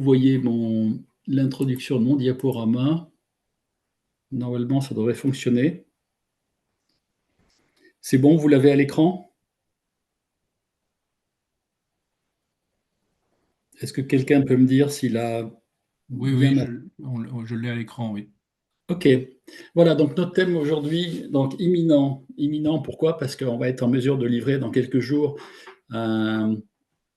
Vous voyez l'introduction de mon diaporama. Normalement, ça devrait fonctionner. C'est bon, vous l'avez à l'écran? Est-ce que quelqu'un peut me dire s'il a Oui, oui, bien... je l'ai à l'écran, oui. Ok. Voilà, donc notre thème aujourd'hui, donc imminent. Imminent, pourquoi? Parce qu'on va être en mesure de livrer dans quelques jours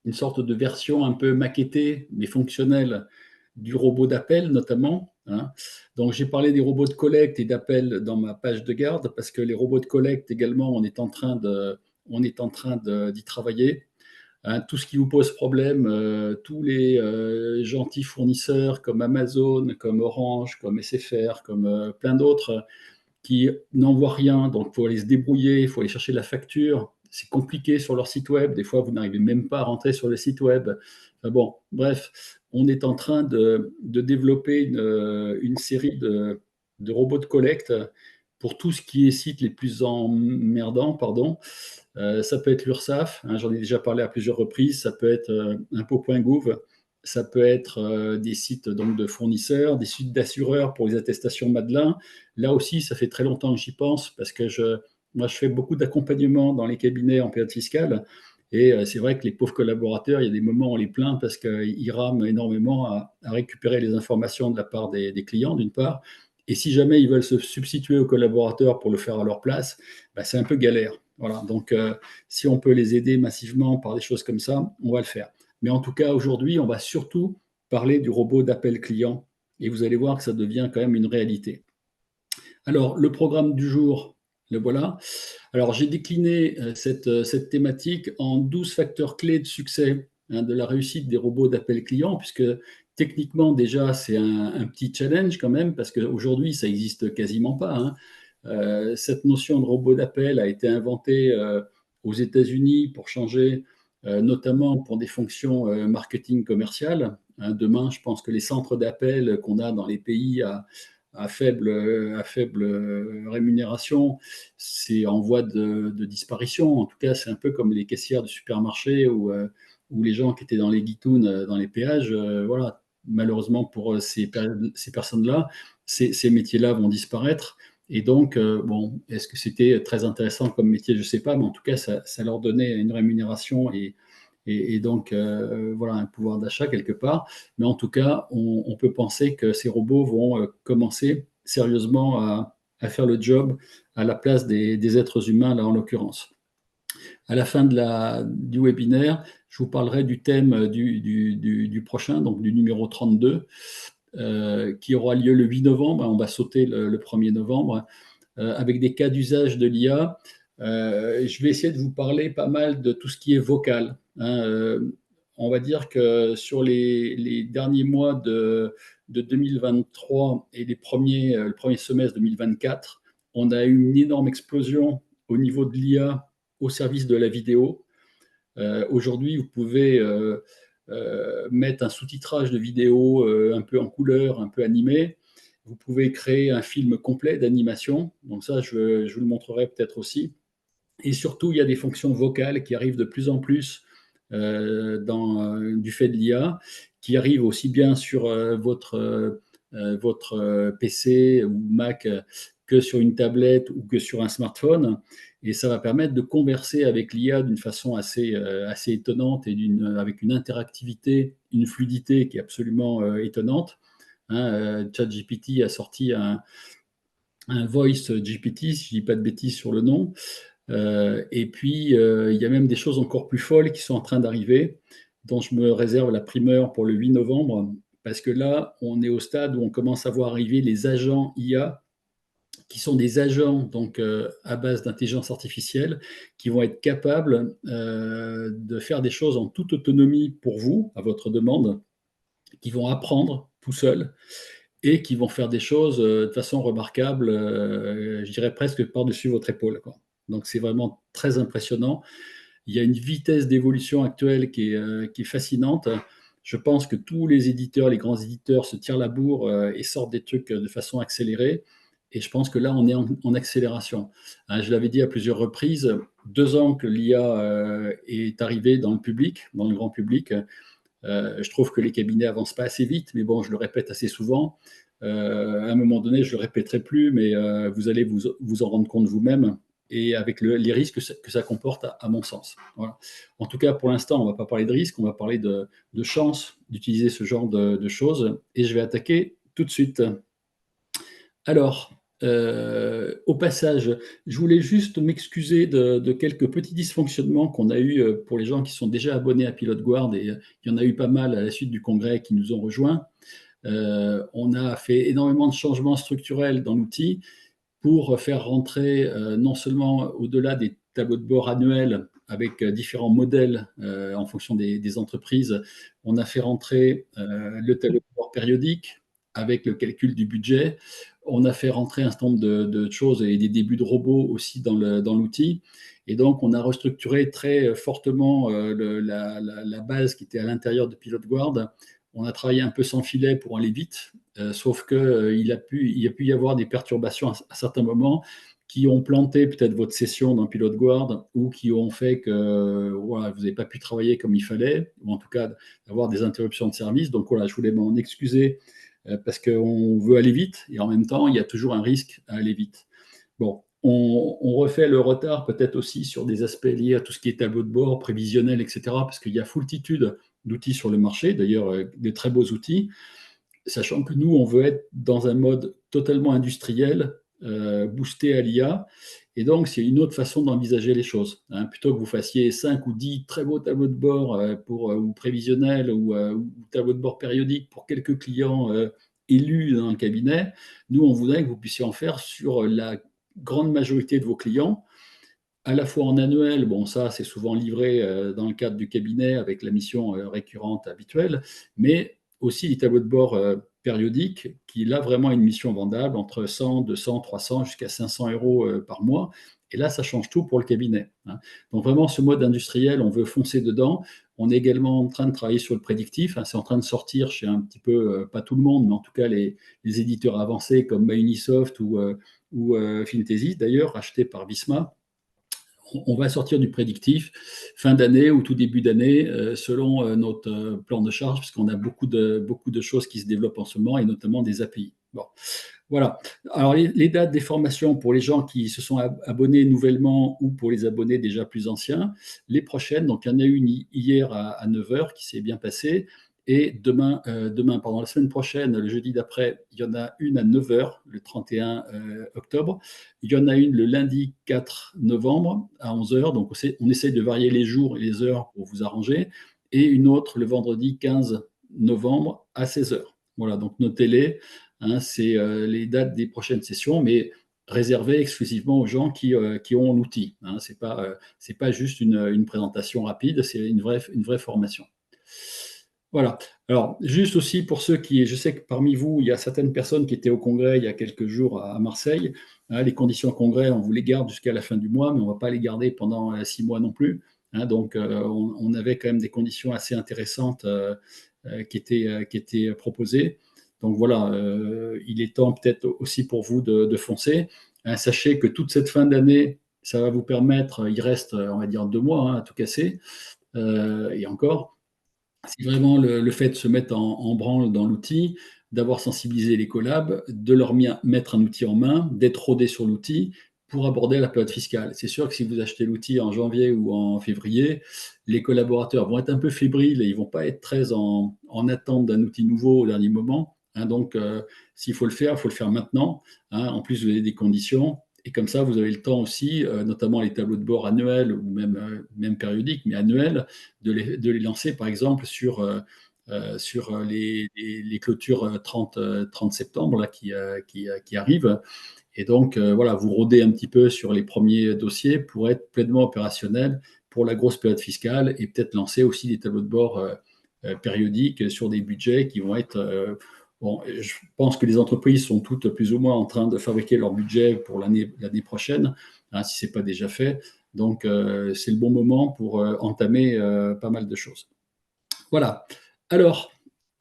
une sorte de version un peu maquettée, mais fonctionnelle, du robot d'appel notamment, hein. Donc j'ai parlé des robots de collecte et d'appel dans ma page de garde, parce que les robots de collecte également, d'y travailler, hein. Tout ce qui vous pose problème, tous les gentils fournisseurs comme Amazon, comme Orange, comme SFR, comme plein d'autres, qui n'envoient rien, donc il faut aller se débrouiller, il faut aller chercher la facture. C'est compliqué sur leur site web. Des fois, vous n'arrivez même pas à rentrer sur le site web. Enfin bon, bref, on est en train de développer une série de robots de collecte pour tout ce qui est sites les plus emmerdants, pardon. Ça peut être l'URSSAF, hein, j'en ai déjà parlé à plusieurs reprises. Ça peut être impôts.gouv. Ça peut être des sites donc, de fournisseurs, des sites d'assureurs pour les attestations Madelin. Là aussi, ça fait très longtemps que j'y pense parce que moi, je fais beaucoup d'accompagnement dans les cabinets en période fiscale. Et c'est vrai que les pauvres collaborateurs, il y a des moments où on les plaint parce qu'ils rament énormément à récupérer les informations de la part des clients, d'une part. Et si jamais ils veulent se substituer aux collaborateurs pour le faire à leur place, bah, c'est un peu galère. Voilà. Donc, si on peut les aider massivement par des choses comme ça, on va le faire. Mais en tout cas, aujourd'hui, on va surtout parler du robot d'appel client. Et vous allez voir que ça devient quand même une réalité. Alors, le programme du jour, le voilà. Alors, j'ai décliné cette thématique en 12 facteurs clés de succès, hein, de la réussite des robots d'appel client, puisque techniquement, déjà, c'est un petit challenge quand même, parce qu'aujourd'hui, ça n'existe quasiment pas, hein. Cette notion de robot d'appel a été inventée aux États-Unis pour changer, notamment pour des fonctions marketing commercial, hein. Demain, je pense que les centres d'appel qu'on a dans les pays à faible rémunération, c'est en voie de disparition. En tout cas, c'est un peu comme les caissières de supermarché ou les gens qui étaient dans les guitounes, dans les péages. Voilà. Malheureusement pour ces personnes-là, ces métiers-là vont disparaître. Et donc, bon, est-ce que c'était très intéressant comme métier? Je ne sais pas, mais en tout cas, ça leur donnait une rémunération et donc, voilà, un pouvoir d'achat quelque part. Mais en tout cas, on peut penser que ces robots vont commencer sérieusement à faire le job à la place des êtres humains, là en l'occurrence. À la fin du webinaire, je vous parlerai du thème du prochain, donc du numéro 32, qui aura lieu le 8 novembre. On va sauter le 1er novembre, avec des cas d'usage de l'IA. Je vais essayer de vous parler pas mal de tout ce qui est vocal, hein. On va dire que sur les derniers mois de 2023 et le premier semestre 2024, on a eu une énorme explosion au niveau de l'IA au service de la vidéo. Aujourd'hui, vous pouvez mettre un sous-titrage de vidéo un peu en couleur, un peu animé. Vous pouvez créer un film complet d'animation. Donc ça, je vous le montrerai peut-être aussi. Et surtout, il y a des fonctions vocales qui arrivent de plus en plus du fait de l'IA, qui arrivent aussi bien sur votre PC ou Mac que sur une tablette ou que sur un smartphone. Et ça va permettre de converser avec l'IA d'une façon assez étonnante et avec une interactivité, une fluidité qui est absolument étonnante, hein. ChatGPT a sorti un Voice GPT, si je ne dis pas de bêtises sur le nom. Et puis, il y a même des choses encore plus folles qui sont en train d'arriver, dont je me réserve la primeur pour le 8 novembre, parce que là, on est au stade où on commence à voir arriver les agents IA, qui sont des agents donc à base d'intelligence artificielle, qui vont être capables de faire des choses en toute autonomie pour vous, à votre demande, qui vont apprendre tout seuls et qui vont faire des choses de façon remarquable, je dirais presque par-dessus votre épaule, quoi. Donc c'est vraiment très impressionnant. Il y a une vitesse d'évolution actuelle qui est fascinante. Je pense que tous les éditeurs, les grands éditeurs se tirent la bourre et sortent des trucs de façon accélérée. Et je pense que là, on est en accélération, hein. Je l'avais dit à plusieurs reprises, 2 ans que l'IA est arrivée dans le public, dans le grand public. Je trouve que les cabinets avancent pas assez vite, mais bon, je le répète assez souvent. À un moment donné, je le répéterai plus, mais vous allez vous en rendre compte vous-même et avec les risques que ça comporte, à mon sens. Voilà. En tout cas, pour l'instant, on ne va pas parler de risques, on va parler de chance d'utiliser ce genre de choses. Et je vais attaquer tout de suite. Alors, au passage, je voulais juste m'excuser de quelques petits dysfonctionnements qu'on a eu pour les gens qui sont déjà abonnés à Pilot Guard, et il y en a eu pas mal à la suite du congrès qui nous ont rejoints. On a fait énormément de changements structurels dans l'outil pour faire rentrer non seulement au-delà des tableaux de bord annuels avec différents modèles en fonction des entreprises, on a fait rentrer le tableau de bord périodique avec le calcul du budget. On a fait rentrer un certain nombre de choses et des débuts de robots aussi dans l'outil. Et donc, on a restructuré très fortement la base qui était à l'intérieur de Pilot Guard. On a travaillé un peu sans filet pour aller vite, sauf qu'il a pu y avoir des perturbations à certains moments qui ont planté peut-être votre session dans Pilot Guard ou qui ont fait que voilà, vous n'avez pas pu travailler comme il fallait, ou en tout cas avoir des interruptions de service. Donc voilà, je voulais m'en excuser parce qu'on veut aller vite et en même temps, il y a toujours un risque à aller vite. Bon, on refait le retard peut-être aussi sur des aspects liés à tout ce qui est tableau de bord, prévisionnel, etc. Parce qu'il y a foultitude d'outils sur le marché, d'ailleurs de très beaux outils, sachant que nous, on veut être dans un mode totalement industriel, boosté à l'IA. Et donc, c'est une autre façon d'envisager les choses. Hein. Plutôt que vous fassiez 5 ou 10 très beaux tableaux de bord ou prévisionnels ou tableaux de bord périodiques pour quelques clients élus dans le cabinet, nous, on voudrait que vous puissiez en faire sur la grande majorité de vos clients, à la fois en annuel, bon ça c'est souvent livré dans le cadre du cabinet avec la mission récurrente habituelle, mais aussi les tableaux de bord périodiques qui là vraiment une mission vendable entre 100, 200, 300 jusqu'à 500 euros par mois. Et là, ça change tout pour le cabinet. Hein. Donc vraiment, ce mode industriel, on veut foncer dedans. On est également en train de travailler sur le prédictif. Hein. C'est en train de sortir chez un petit peu, pas tout le monde, mais en tout cas les éditeurs avancés comme Unisoft ou Fintesis, d'ailleurs, rachetés par Visma. On va sortir du prédictif fin d'année ou tout début d'année selon notre plan de charge, parce qu'on a beaucoup de choses qui se développent en ce moment, et notamment des API. Bon, voilà. Alors, les dates des formations pour les gens qui se sont abonnés nouvellement ou pour les abonnés déjà plus anciens, les prochaines, donc il y en a une hier à 9 h qui s'est bien passée. Et demain, pendant la semaine prochaine, le jeudi d'après, il y en a une à 9 h, le 31 octobre. Il y en a une le lundi 4 novembre à 11 h. Donc, on essaye de varier les jours et les heures pour vous arranger. Et une autre le vendredi 15 novembre à 16 h. Voilà, donc notez-les. Hein, c'est les dates des prochaines sessions, mais réservées exclusivement aux gens qui ont l'outil. Hein, ce n'est pas juste une présentation rapide, c'est une vraie formation. Voilà. Alors, juste aussi pour ceux qui, je sais que parmi vous, il y a certaines personnes qui étaient au congrès il y a quelques jours à Marseille. Hein, les conditions congrès, on vous les garde jusqu'à la fin du mois, mais on ne va pas les garder pendant 6 mois non plus. Hein, donc, on avait quand même des conditions assez intéressantes qui étaient proposées. Donc voilà, il est temps peut-être aussi pour vous de foncer. Hein, sachez que toute cette fin d'année, ça va vous permettre, il reste, on va dire, 2 mois hein, à tout casser, et encore. C'est vraiment le fait de se mettre en branle dans l'outil, d'avoir sensibilisé les collabs, de leur mettre un outil en main, d'être rodé sur l'outil pour aborder la période fiscale. C'est sûr que si vous achetez l'outil en janvier ou en février, les collaborateurs vont être un peu fébriles et ils ne vont pas être très en attente d'un outil nouveau au dernier moment. Hein, donc, s'il faut le faire, il faut le faire maintenant. Hein. En plus, vous avez des conditions. Et comme ça, vous avez le temps aussi, notamment les tableaux de bord annuels ou même périodiques, mais annuels, de les lancer, par exemple, sur les clôtures 30 septembre là, qui arrivent. Et donc, voilà, vous rôdez un petit peu sur les premiers dossiers pour être pleinement opérationnel pour la grosse période fiscale et peut-être lancer aussi des tableaux de bord périodiques sur des budgets qui vont être... bon, je pense que les entreprises sont toutes plus ou moins en train de fabriquer leur budget pour l'année prochaine, hein, si ce n'est pas déjà fait. Donc, c'est le bon moment pour entamer pas mal de choses. Voilà. Alors,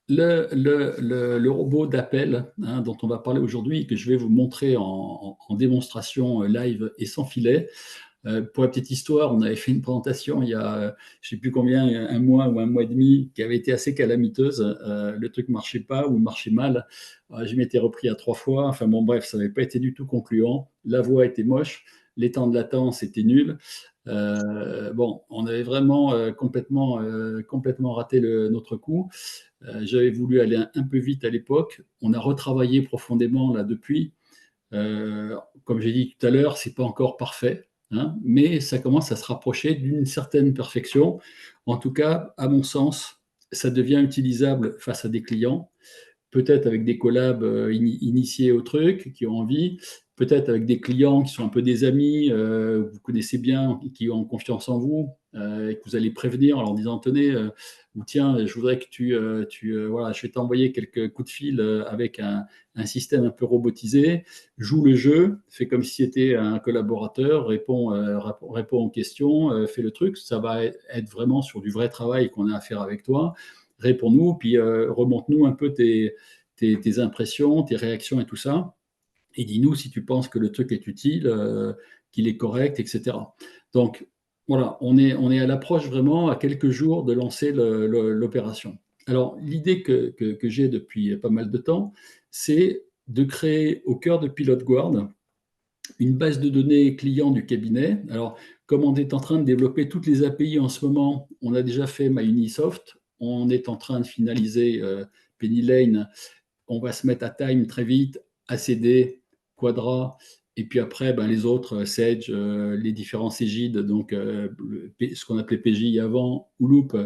le robot d'appel hein, dont on va parler aujourd'hui, que je vais vous montrer en démonstration live et sans filet, Pour la petite histoire, on avait fait une présentation il y a, je ne sais plus combien, un mois ou un mois et demi, qui avait été assez calamiteuse. Le truc ne marchait pas ou marchait mal. Je m'étais repris à 3 fois. Enfin bon, bref, ça n'avait pas été du tout concluant. La voix était moche, les temps de latence étaient nuls. Bon, on avait vraiment complètement raté notre coup. J'avais voulu aller un peu vite à l'époque. On a retravaillé profondément là depuis. Comme j'ai dit tout à l'heure, c'est pas encore parfait, hein, mais ça commence à se rapprocher d'une certaine perfection. En tout cas, à mon sens, ça devient utilisable face à des clients, peut-être avec des collabs initiés au truc, qui ont envie, peut-être avec des clients qui sont un peu des amis, vous connaissez bien, qui ont confiance en vous, et que vous allez prévenir en leur disant, tenez, ou tiens, je voudrais que voilà, je vais t'envoyer quelques coups de fil avec un système un peu robotisé, joue le jeu, fais comme si c'était un collaborateur, réponds aux questions, fais le truc, ça va être vraiment sur du vrai travail qu'on a à faire avec toi, réponds-nous, puis remonte-nous un peu tes impressions, tes réactions et tout ça, et dis-nous si tu penses que le truc est utile, qu'il est correct, etc. Donc voilà, on est à l'approche vraiment, à quelques jours de lancer l'opération. Alors l'idée que j'ai depuis pas mal de temps, c'est de créer au cœur de Pilot Guard une base de données client du cabinet. Alors, comme on est en train de développer toutes les API en ce moment, on a déjà fait MyUnisoft, on est en train de finaliser Penny Lane, on va se mettre à Time très vite, ACD, Quadra, et puis après, ben, les autres, Sage, les différents Cégide, donc ce qu'on appelait PJ avant, ou Loop,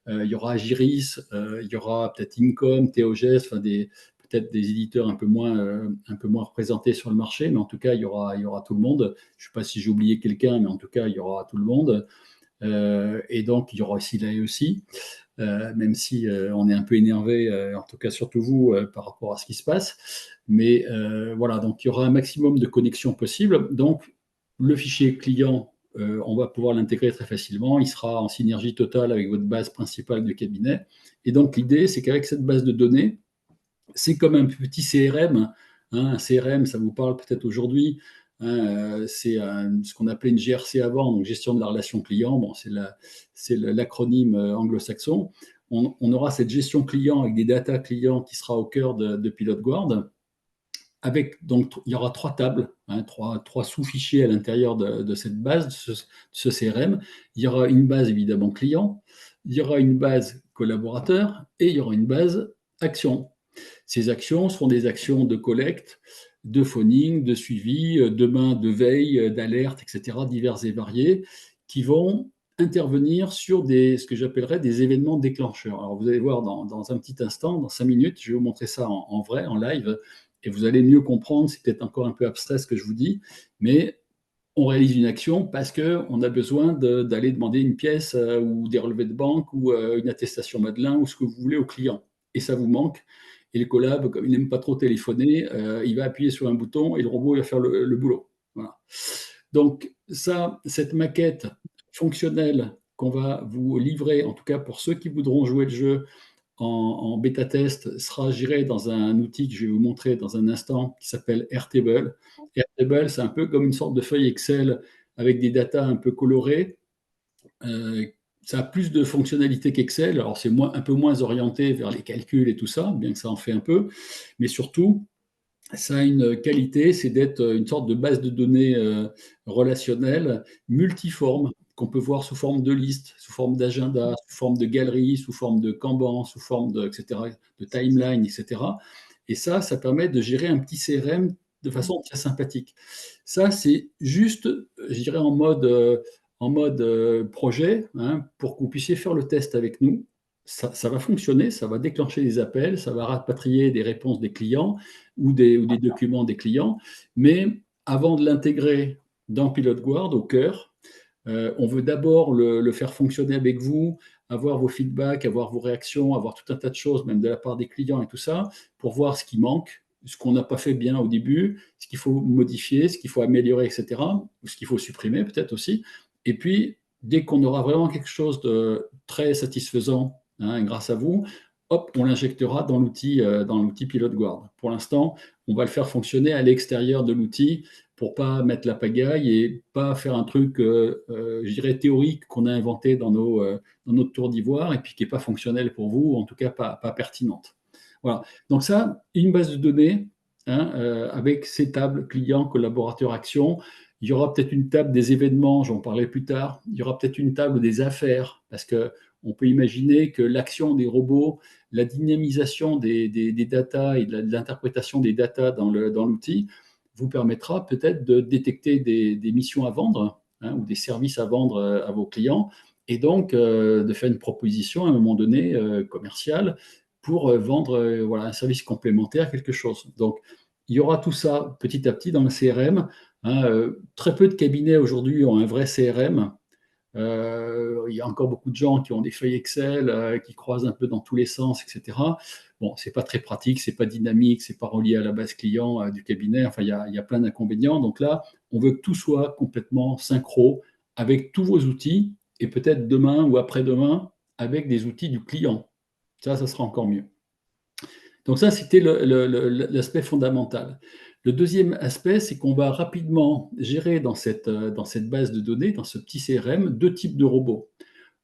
il y aura Agiris, il y aura peut-être Incom, TOGS, enfin peut-être des éditeurs un peu moins représentés sur le marché, mais en tout cas, il y aura tout le monde. Je ne sais pas si j'ai oublié quelqu'un, mais en tout cas, il y aura tout le monde. Et donc, il y aura aussi l'AE même si on est un peu énervé, en tout cas surtout vous, par rapport à ce qui se passe. Mais voilà, donc il y aura un maximum de connexions possibles. Donc, le fichier client, on va pouvoir l'intégrer très facilement. Il sera en synergie totale avec votre base principale de cabinet. Et donc, l'idée, c'est qu'avec cette base de données, c'est comme un petit CRM, hein. Un CRM, ça vous parle peut-être aujourd'hui, hein, c'est ce qu'on appelait une GRC avant, donc gestion de la relation client. Bon, c'est l'acronyme anglo-saxon. On aura cette gestion client avec des data clients qui sera au cœur de Pilot Guard. Donc, il y aura 3 tables, hein, trois sous-fichiers à l'intérieur de cette base, de ce CRM. Il y aura une base évidemment client, il y aura une base collaborateur et il y aura une base action. Ces actions seront des actions de collecte, de phoning, de suivi, demain de veille, d'alerte, etc., divers et variés, qui vont intervenir sur ce que j'appellerais des événements déclencheurs. Alors vous allez voir dans un petit instant, dans 5 minutes, je vais vous montrer ça en vrai, en live, et vous allez mieux comprendre. C'est peut-être encore un peu abstrait ce que je vous dis, mais on réalise une action parce qu'on a besoin d'aller demander une pièce ou des relevés de banque ou une attestation Madelin ou ce que vous voulez au client. Et ça vous manque. Et le collab, comme il n'aime pas trop téléphoner, il va appuyer sur un bouton et le robot il va faire le boulot. Voilà. Donc cette maquette fonctionnelle qu'on va vous livrer, en tout cas pour ceux qui voudront jouer le jeu en bêta-test, sera géré dans un outil que je vais vous montrer dans un instant qui s'appelle Airtable. Airtable, c'est un peu comme une sorte de feuille Excel avec des datas un peu colorées. Ça a plus de fonctionnalités qu'Excel. Alors, c'est un peu moins orienté vers les calculs et tout ça, bien que ça en fait un peu. Mais surtout, ça a une qualité, c'est d'être une sorte de base de données relationnelle multiforme qu'on peut voir sous forme de liste, sous forme d'agenda, sous forme de galerie, sous forme de Kanban, sous forme de, etc., de timeline, etc. Et ça permet de gérer un petit CRM de façon très sympathique. Ça, c'est juste, je dirais, en mode projet, hein, pour que vous puissiez faire le test avec nous. Ça va fonctionner, ça va déclencher des appels, ça va rapatrier des réponses des clients ou des documents des clients. Mais avant de l'intégrer dans Pilot Guard, au cœur, on veut d'abord le faire fonctionner avec vous, avoir vos feedbacks, avoir vos réactions, avoir tout un tas de choses, même de la part des clients et tout ça, pour voir ce qui manque, ce qu'on n'a pas fait bien au début, ce qu'il faut modifier, ce qu'il faut améliorer, etc., ou ce qu'il faut supprimer peut-être aussi. Et puis, dès qu'on aura vraiment quelque chose de très satisfaisant, hein, grâce à vous, hop, on l'injectera dans l'outil PilotGuard. Pour l'instant, on va le faire fonctionner à l'extérieur de l'outil pour pas mettre la pagaille et pas faire un truc, je dirais, théorique qu'on a inventé dans notre tour d'ivoire et puis qui n'est pas fonctionnel pour vous, ou en tout cas pas pertinente. Voilà. Donc ça, une base de données, hein, avec ces tables clients, collaborateurs, actions. Il y aura peut-être une table des événements, j'en parlerai plus tard. Il y aura peut-être une table des affaires, parce qu'on peut imaginer que l'action des robots, la dynamisation des datas et de l'interprétation des datas dans l'outil vous permettra peut-être de détecter des missions à vendre, hein, ou des services à vendre à vos clients, et donc de faire une proposition à un moment donné commerciale pour vendre voilà, un service complémentaire, quelque chose. Donc, il y aura tout ça petit à petit dans le CRM. Hein, très peu de cabinets aujourd'hui ont un vrai CRM. Il y a encore beaucoup de gens qui ont des feuilles Excel, qui croisent un peu dans tous les sens, etc. Bon, c'est pas très pratique, c'est pas dynamique, c'est pas relié à la base client du cabinet. Enfin, il y a plein d'inconvénients. Donc là, on veut que tout soit complètement synchro avec tous vos outils et peut-être demain ou après-demain avec des outils du client. Ça sera encore mieux. Donc ça, c'était l'aspect fondamental. Le deuxième aspect, c'est qu'on va rapidement gérer dans cette base de données, dans ce petit CRM, deux types de robots.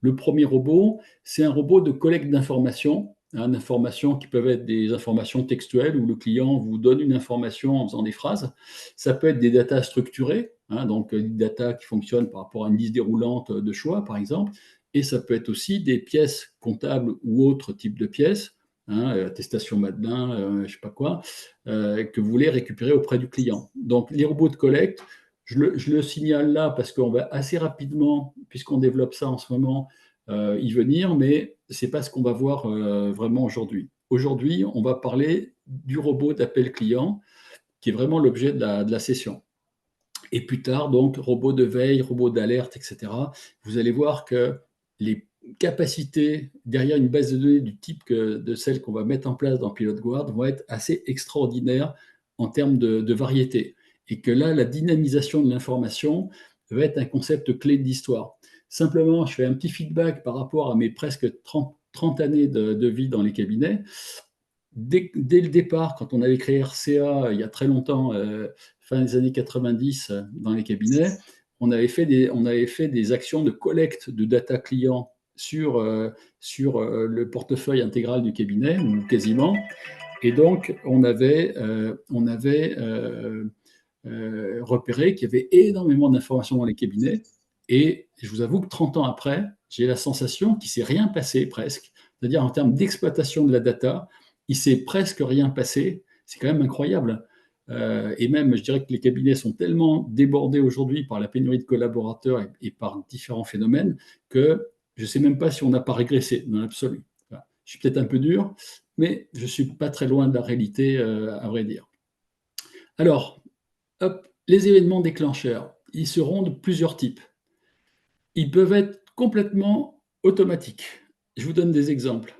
Le premier robot, c'est un robot de collecte d'informations, hein, d'informations qui peuvent être des informations textuelles où le client vous donne une information en faisant des phrases. Ça peut être des datas structurées, hein, donc des datas qui fonctionnent par rapport à une liste déroulante de choix, par exemple. Et ça peut être aussi des pièces comptables ou autres types de pièces, hein, attestation Madelin, je ne sais pas quoi, que vous voulez récupérer auprès du client. Donc les robots de collecte, je le signale là parce qu'on va assez rapidement, puisqu'on développe ça en ce moment, y venir, mais ce n'est pas ce qu'on va voir vraiment aujourd'hui. Aujourd'hui, on va parler du robot d'appel client, qui est vraiment l'objet de la session. Et plus tard, donc, robot de veille, robot d'alerte, etc. Vous allez voir que les capacités derrière une base de données du type de celle qu'on va mettre en place dans PilotGuard vont être assez extraordinaires en termes de variété. Et que là, la dynamisation de l'information va être un concept clé de l'histoire. Simplement, je fais un petit feedback par rapport à mes presque 30 années de vie dans les cabinets. Dès le départ, quand on avait créé RCA il y a très longtemps, fin des années 90, dans les cabinets, on avait fait des actions de collecte de data clients sur le portefeuille intégral du cabinet, ou quasiment. Et donc, on avait repéré qu'il y avait énormément d'informations dans les cabinets. Et je vous avoue que 30 ans après, j'ai la sensation qu'il ne s'est rien passé presque. C'est-à-dire en termes d'exploitation de la data, il ne s'est presque rien passé. C'est quand même incroyable. Et même, je dirais que les cabinets sont tellement débordés aujourd'hui par la pénurie de collaborateurs et par différents phénomènes que je ne sais même pas si on n'a pas régressé dans l'absolu. Voilà. Je suis peut-être un peu dur, mais je ne suis pas très loin de la réalité, à vrai dire. Alors, hop, les événements déclencheurs, ils seront de plusieurs types. Ils peuvent être complètement automatiques. Je vous donne des exemples.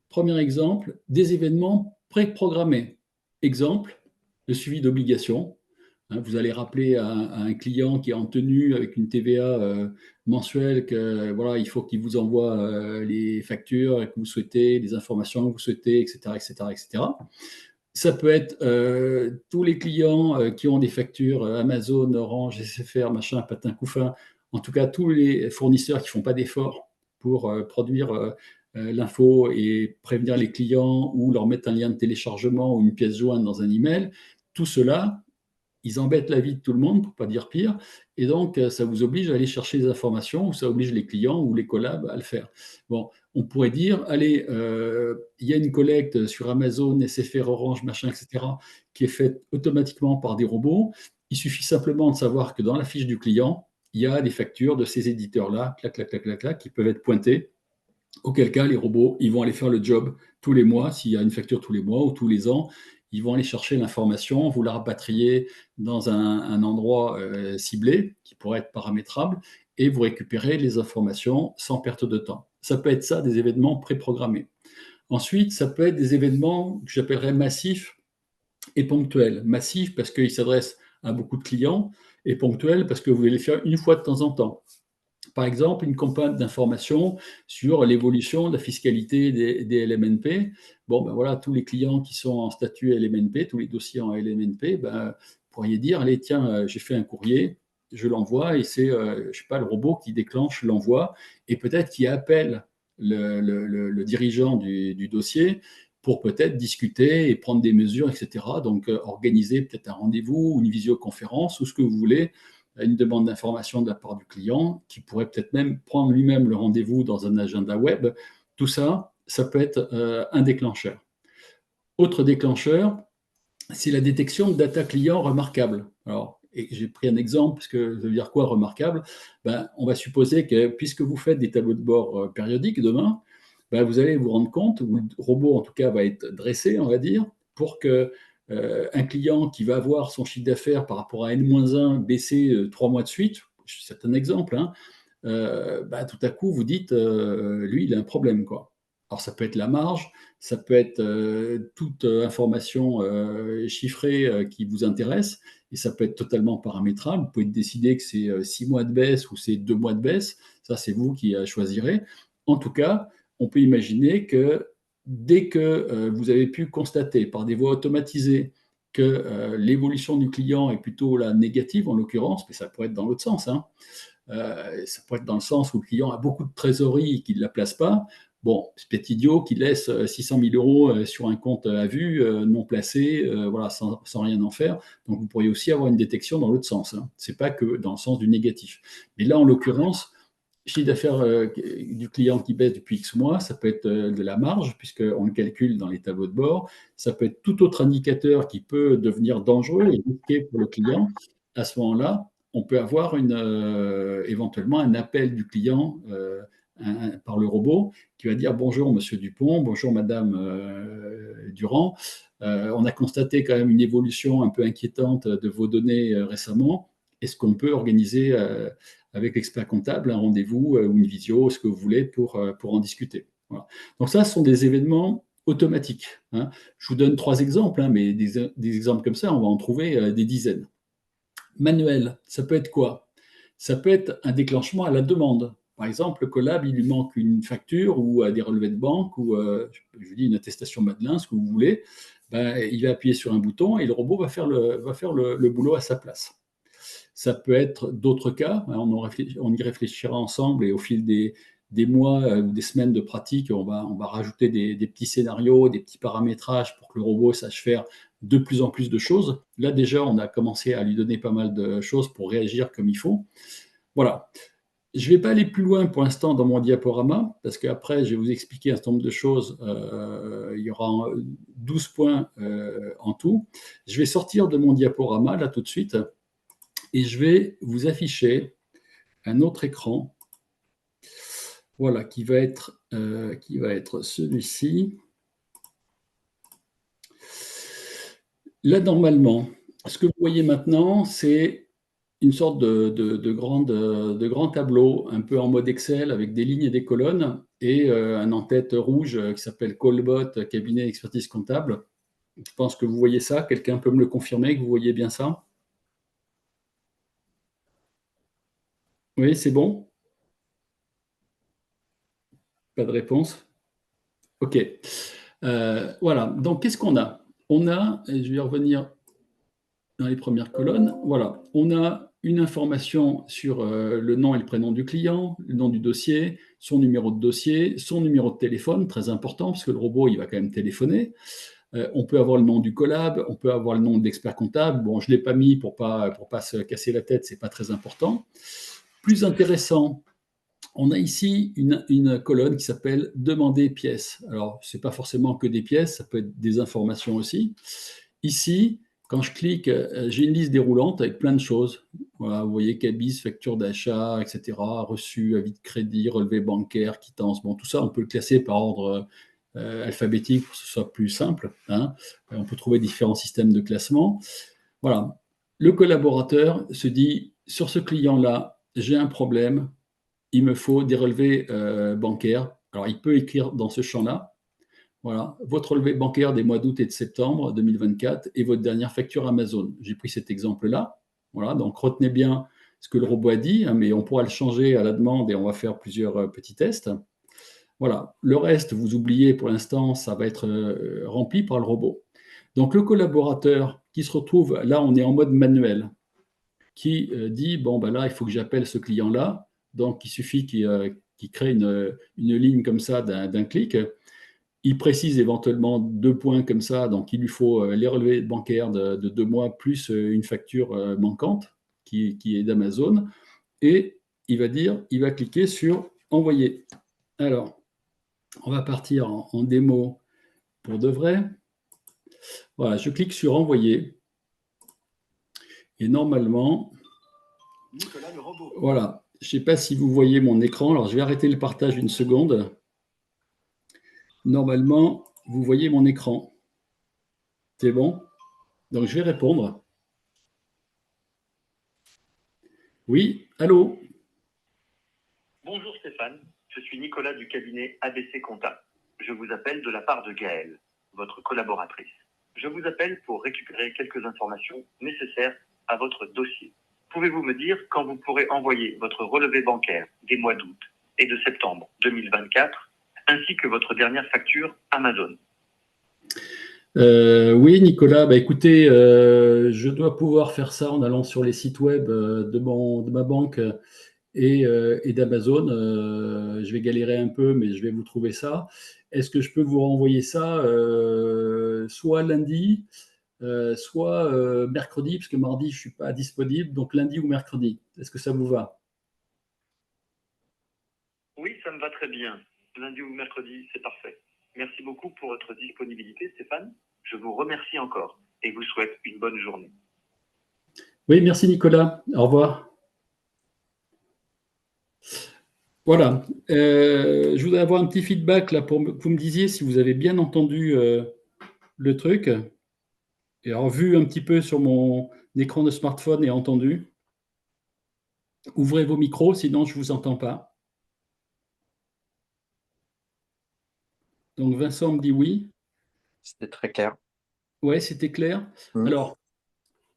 Premier exemple, des événements préprogrammés. Exemple, le suivi d'obligations. Vous allez rappeler à un client qui est en tenue avec une TVA mensuelle que voilà, il faut qu'il vous envoie les factures que vous souhaitez, les informations que vous souhaitez, etc., etc., etc. Ça peut être tous les clients qui ont des factures Amazon, Orange, SFR, machin, patin couffin. En tout cas, tous les fournisseurs qui ne font pas d'efforts pour produire l'info et prévenir les clients ou leur mettre un lien de téléchargement ou une pièce jointe dans un email. Tout cela, ils embêtent la vie de tout le monde, pour ne pas dire pire, et donc ça vous oblige à aller chercher des informations, ou ça oblige les clients ou les collabs à le faire. Bon, on pourrait dire, allez, il y a une collecte sur Amazon, SFR, Orange, machin, etc., qui est faite automatiquement par des robots. Il suffit simplement de savoir que dans la fiche du client, il y a des factures de ces éditeurs-là, clac, clac, clac, clac, clac, qui peuvent être pointées. Auquel cas, les robots, ils vont aller faire le job tous les mois, s'il y a une facture tous les mois ou tous les ans, ils vont aller chercher l'information, vous la rapatrier dans un endroit ciblé, qui pourrait être paramétrable, et vous récupérez les informations sans perte de temps. Ça peut être ça, des événements préprogrammés. Ensuite, ça peut être des événements que j'appellerais massifs et ponctuels. Massifs parce qu'ils s'adressent à beaucoup de clients, et ponctuels parce que vous voulez les faire une fois de temps en temps. Par exemple, une campagne d'information sur l'évolution de la fiscalité des LMNP. Bon, ben voilà, tous les clients qui sont en statut LMNP, tous les dossiers en LMNP, ben, vous pourriez dire, allez, tiens, j'ai fait un courrier, je l'envoie et c'est, je sais pas, le robot qui déclenche l'envoi et peut-être qui appelle le dirigeant du dossier pour peut-être discuter et prendre des mesures, etc. Donc, organiser peut-être un rendez-vous, une visioconférence ou ce que vous voulez, une demande d'information de la part du client, qui pourrait peut-être même prendre lui-même le rendez-vous dans un agenda web. Tout ça, ça peut être un déclencheur. Autre déclencheur, c'est la détection de data client remarquable. Alors, et j'ai pris un exemple, parce que ça veut dire quoi remarquable? Ben, on va supposer que puisque vous faites des tableaux de bord périodiques demain, ben, vous allez vous rendre compte, ou le robot en tout cas va être dressé, on va dire, pour que un client qui va avoir son chiffre d'affaires par rapport à N-1 baisser 3 mois de suite, c'est un exemple, hein, bah, tout à coup, vous dites, lui, il a un problème, quoi. Alors, ça peut être la marge, ça peut être toute information chiffrée qui vous intéresse, et ça peut être totalement paramétrable. Vous pouvez décider que c'est 6 mois de baisse ou c'est 2 mois de baisse. Ça, c'est vous qui choisirez. En tout cas, on peut imaginer que dès que vous avez pu constater par des voies automatisées que l'évolution du client est plutôt la négative, en l'occurrence, mais ça pourrait être dans l'autre sens, hein, ça pourrait être dans le sens où le client a beaucoup de trésorerie et qu'il ne la place pas. Bon, c'est peut-être idiot qu'il laisse 600 000 euros sur un compte à vue, non placé, voilà, sans rien en faire. Donc, vous pourriez aussi avoir une détection dans l'autre sens, hein. Ce n'est pas que dans le sens du négatif. Mais là, en l'occurrence, chiffre d'affaires du client qui baisse depuis X mois, ça peut être de la marge, puisqu'on le calcule dans les tableaux de bord. Ça peut être tout autre indicateur qui peut devenir dangereux et risqué pour le client. À ce moment-là, on peut avoir éventuellement un appel du client par le robot qui va dire bonjour Monsieur Dupont, bonjour Madame Durand. On a constaté quand même une évolution un peu inquiétante de vos données récemment. Est-ce qu'on peut organiser avec l'expert comptable un rendez-vous ou une visio, ce que vous voulez, pour en discuter? Voilà. Donc ça, ce sont des événements automatiques, hein. Je vous donne 3 exemples, hein, mais des exemples comme ça, on va en trouver des dizaines. Manuel, ça peut être quoi? Ça peut être un déclenchement à la demande. Par exemple, le collab, il lui manque une facture ou des relevés de banque ou, je dis, une attestation Madelin, ce que vous voulez. Ben, il va appuyer sur un bouton et le robot va faire le boulot à sa place. Ça peut être d'autres cas, hein, on y réfléchira ensemble et au fil des mois ou des semaines de pratique, on va rajouter des petits scénarios, des petits paramétrages pour que le robot sache faire de plus en plus de choses. Là déjà, on a commencé à lui donner pas mal de choses pour réagir comme il faut. Voilà. Je ne vais pas aller plus loin pour l'instant dans mon diaporama, parce qu'après, je vais vous expliquer un certain nombre de choses. Il y aura 12 points en tout. Je vais sortir de mon diaporama, là, tout de suite, et je vais vous afficher un autre écran, voilà, qui va être celui-ci. Là, normalement, ce que vous voyez maintenant, c'est une sorte de grand tableau, un peu en mode Excel, avec des lignes et des colonnes, et un en-tête rouge qui s'appelle Callbot, cabinet d'expertise comptable. Je pense que vous voyez ça. Quelqu'un peut me le confirmer, que vous voyez bien ça? Oui, c'est bon? Pas de réponse? OK. Voilà. Donc, qu'est-ce qu'on a? On a, et je vais revenir dans les premières colonnes, voilà, on a une information sur le nom et le prénom du client, le nom du dossier, son numéro de dossier, son numéro de téléphone, très important, parce que le robot, il va quand même téléphoner. On peut avoir le nom du collab, on peut avoir le nom de l'expert comptable. Bon, je ne l'ai pas mis pour pas se casser la tête, c'est pas très important. Plus intéressant, on a ici une colonne qui s'appelle Demander pièces. Alors, ce n'est pas forcément que des pièces, ça peut être des informations aussi. Ici, quand je clique, j'ai une liste déroulante avec plein de choses. Voilà, vous voyez cabis, facture d'achat, etc., reçu, avis de crédit, relevé bancaire, quittance. Bon, tout ça, on peut le classer par ordre alphabétique pour que ce soit plus simple, hein. On peut trouver différents systèmes de classement. Voilà. Le collaborateur se dit, sur ce client-là, j'ai un problème, il me faut des relevés bancaires. Alors, il peut écrire dans ce champ-là, voilà, votre relevé bancaire des mois d'août et de septembre 2024 et votre dernière facture Amazon. J'ai pris cet exemple-là. Voilà, donc retenez bien ce que le robot a dit, hein, mais on pourra le changer à la demande et on va faire plusieurs petits tests. Voilà. Le reste, vous oubliez pour l'instant, ça va être rempli par le robot. Donc le collaborateur qui se retrouve, là on est en mode manuel, qui dit, bon ben là il faut que j'appelle ce client-là, donc il suffit qu'il crée une ligne comme ça d'un clic. Il précise éventuellement 2 points comme ça, donc il lui faut les relevés bancaires de 2 mois plus une facture manquante qui est d'Amazon, et il va cliquer sur envoyer. Alors, on va partir en démo pour de vrai. Voilà, je clique sur envoyer, et normalement, Nicolas le robot. voilà, je ne sais pas si vous voyez mon écran, alors je vais arrêter le partage une seconde. Normalement, vous voyez mon écran. C'est bon? Donc je vais répondre. Oui, allô? Bonjour Stéphane, je suis Nicolas du cabinet ABC Compta. Je vous appelle de la part de Gaëlle, votre collaboratrice. Je vous appelle pour récupérer quelques informations nécessaires à votre dossier. Pouvez-vous me dire quand vous pourrez envoyer votre relevé bancaire des mois d'août et de septembre 2024, ainsi que votre dernière facture Amazon? Oui, Nicolas, bah, écoutez, je dois pouvoir faire ça en allant sur les sites web de ma banque et d'Amazon. Je vais galérer un peu, mais je vais vous trouver ça. Est-ce que je peux vous renvoyer ça soit lundi, soit mercredi, parce que mardi, je ne suis pas disponible, donc lundi ou mercredi. Est-ce que ça vous va? Oui, ça me va très bien. Lundi ou mercredi, c'est parfait. Merci beaucoup pour votre disponibilité, Stéphane. Je vous remercie encore et vous souhaite une bonne journée. Oui, merci Nicolas. Au revoir. Voilà. Je voudrais avoir un petit feedback là pour que vous me disiez si vous avez bien entendu le truc. Et alors, vu un petit peu sur mon écran de smartphone et entendu. Ouvrez vos micros, sinon je ne vous entends pas. Donc Vincent me dit oui. C'était très clair. Ouais, c'était clair. Alors,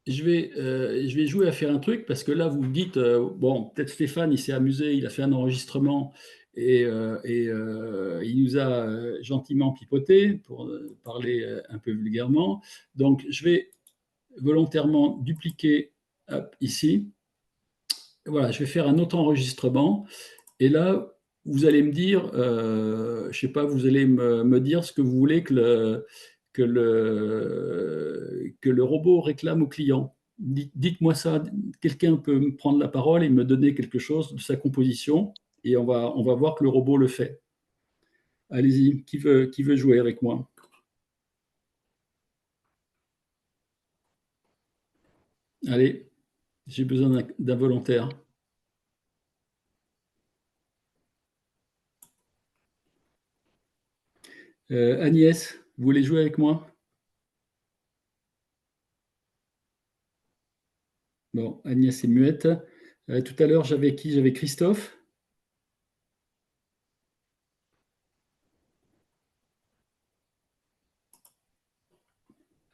je vais jouer à faire un truc parce que là, vous me dites, bon, peut-être Stéphane, il s'est amusé, il a fait un enregistrement et il nous a gentiment pipoté pour parler un peu vulgairement. Donc, je vais volontairement dupliquer ici. Voilà, je vais faire un autre enregistrement. Et là, vous allez me dire, je ne sais pas, vous allez me dire ce que vous voulez que le robot réclame au client. Dites-moi ça. Quelqu'un peut me prendre la parole et me donner quelque chose de sa composition, et on va voir que le robot le fait. Allez-y, qui veut jouer avec moi? Allez, j'ai besoin d'un volontaire. Agnès, vous voulez jouer avec moi? Bon, Agnès est muette. Tout à l'heure, j'avais qui? J'avais Christophe.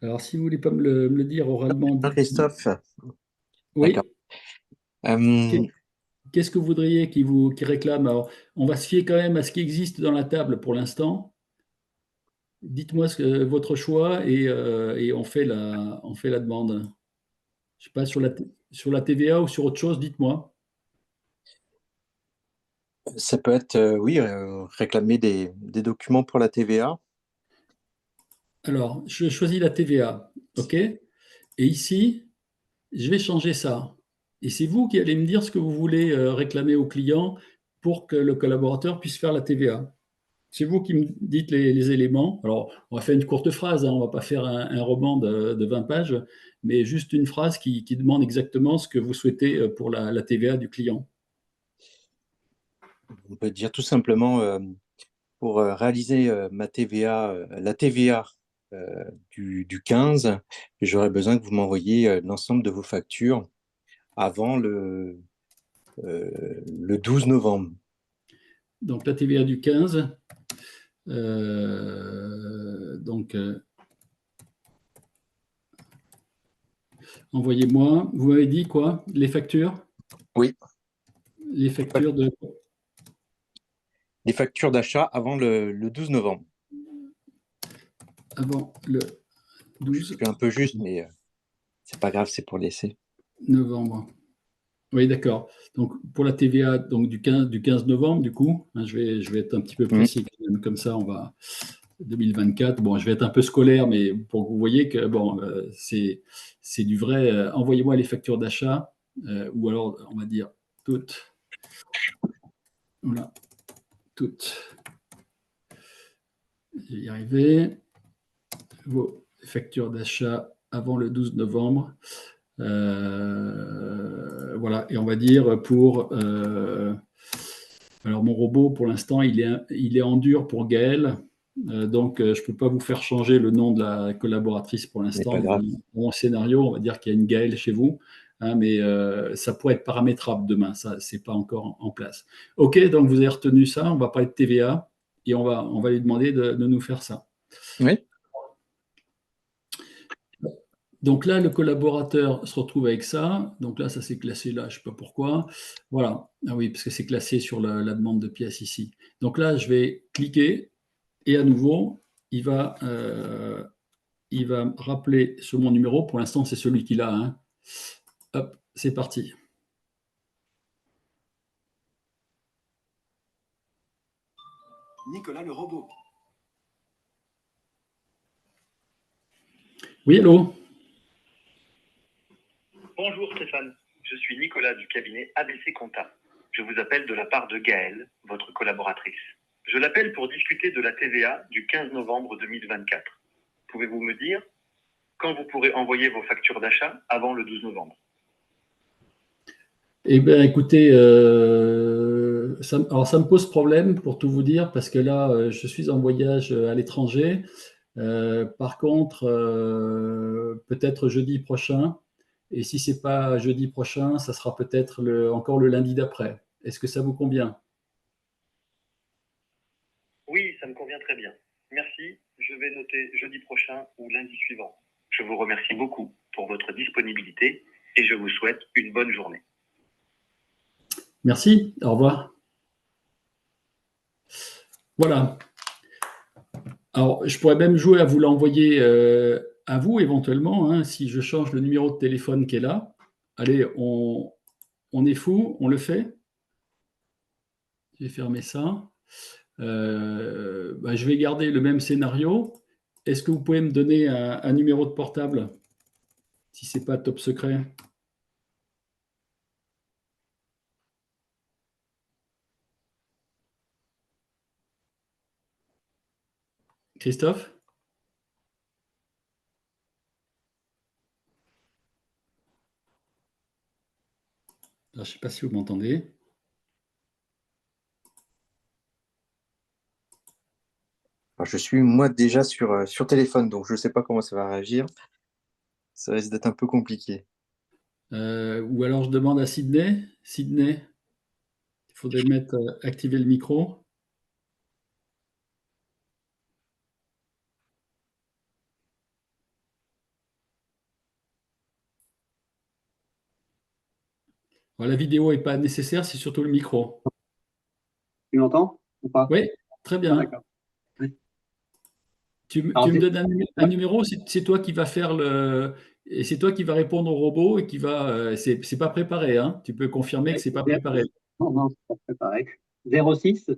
Alors, si vous voulez pas me le dire oralement, Christophe, oui. d'accord. Qu'est-ce que vous voudriez qui réclame? Alors, on va se fier quand même à ce qui existe dans la table pour l'instant. Dites-moi votre choix et on fait la demande. Je sais pas, sur la TVA ou sur autre chose, dites-moi. Ça peut être, oui, réclamer des documents pour la TVA. Alors, je choisis la TVA, OK? Et ici, je vais changer ça. Et c'est vous qui allez me dire ce que vous voulez réclamer au client pour que le collaborateur puisse faire la TVA. C'est vous qui me dites les éléments. Alors, on va faire une courte phrase, hein, on ne va pas faire un roman de 20 pages, mais juste une phrase qui demande exactement ce que vous souhaitez pour la TVA du client. On peut dire tout simplement, pour réaliser ma TVA, la TVA du 15, j'aurais besoin que vous m'envoyiez l'ensemble de vos factures avant le 12 novembre. Donc, la TVA du 15. Envoyez-moi. Vous m'avez dit quoi? Les factures? Oui, Les factures les factures d'achat avant le 12 novembre. avant le Je 12 suis un peu juste, mais c'est pas grave, c'est pour l'essai. novembre. Oui, d'accord. Donc, pour la TVA donc, du 15 novembre, du coup, hein, je vais être un petit peu précis quand même, comme ça, on va 2024. Bon, je vais être un peu scolaire, mais pour que vous voyez que bon, c'est du vrai. Envoyez-moi les factures d'achat, ou alors, on va dire toutes. Voilà, toutes. Je vais y arriver. Vos factures d'achat avant le 12 novembre. Voilà, et on va dire pour. Alors, mon robot, pour l'instant, il est en dur pour Gaël. Donc, je ne peux pas vous faire changer le nom de la collaboratrice pour Mais l'instant. pas grave. Dans mon scénario, on va dire qu'il y a une Gaël chez vous, hein, mais ça pourrait être paramétrable demain. Ça, ce n'est pas encore en place. OK, donc vous avez retenu ça. On va parler de TVA et on va lui demander de nous faire ça. Oui. Donc là, le collaborateur se retrouve avec ça. Donc là, ça s'est classé là, je ne sais pas pourquoi. Voilà. Ah oui, parce que c'est classé sur la demande de pièces ici. Donc là, je vais cliquer et à nouveau, il va me rappeler sur mon numéro. Pour l'instant, c'est celui qu'il a, hein. Hop, c'est parti. Nicolas le robot. Oui, hello. Bonjour Stéphane, je suis Nicolas du cabinet ABC Compta. Je vous appelle de la part de Gaëlle, votre collaboratrice. Je l'appelle pour discuter de la TVA du 15 novembre 2024. Pouvez-vous me dire quand vous pourrez envoyer vos factures d'achat avant le 12 novembre? Eh bien, écoutez, alors ça me pose problème pour tout vous dire, parce que là, je suis en voyage à l'étranger. Par contre, peut-être jeudi prochain. Et si ce n'est pas jeudi prochain, ça sera peut-être encore le lundi d'après. Est-ce que ça vous convient? Oui, ça me convient très bien. Merci, je vais noter jeudi prochain ou lundi suivant. Je vous remercie beaucoup pour votre disponibilité et je vous souhaite une bonne journée. Merci, au revoir. Voilà. Alors, je pourrais même jouer à vous l'envoyer à vous éventuellement, hein, si je change le numéro de téléphone qui est là. Allez, on est fou, on le fait. Je vais fermer ça. Je vais garder le même scénario. Est-ce que vous pouvez me donner un numéro de portable, si ce n'est pas top secret? Christophe? Je ne sais pas si vous m'entendez. Alors, je suis moi déjà sur téléphone, donc je ne sais pas comment ça va réagir. Ça risque d'être un peu compliqué. Ou alors je demande à Sydney. Sydney, il faudrait activer le micro. Alors, la vidéo n'est pas nécessaire, c'est surtout le micro. Tu m'entends ou pas? Oui, très Ah, bien. d'accord. Oui. Tu me Alors, donnes un numéro, c'est toi qui vas faire et c'est toi qui vas répondre au robot et qui va. C'est pas préparé, hein. Tu peux confirmer que c'est pas préparé. Non, non, c'est pas préparé. 06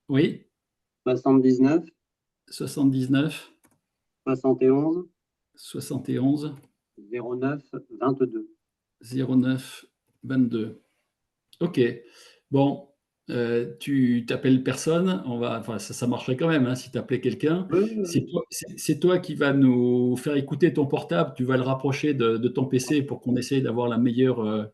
Oui, 79 79 71 71 09 22. 09 22. Ok. Bon, tu t'appelles personne. Enfin, ça marcherait quand même, hein, si tu appelais quelqu'un. Oui. C'est toi qui vas nous faire écouter ton portable. Tu vas le rapprocher de ton PC pour qu'on essaye d'avoir la meilleure.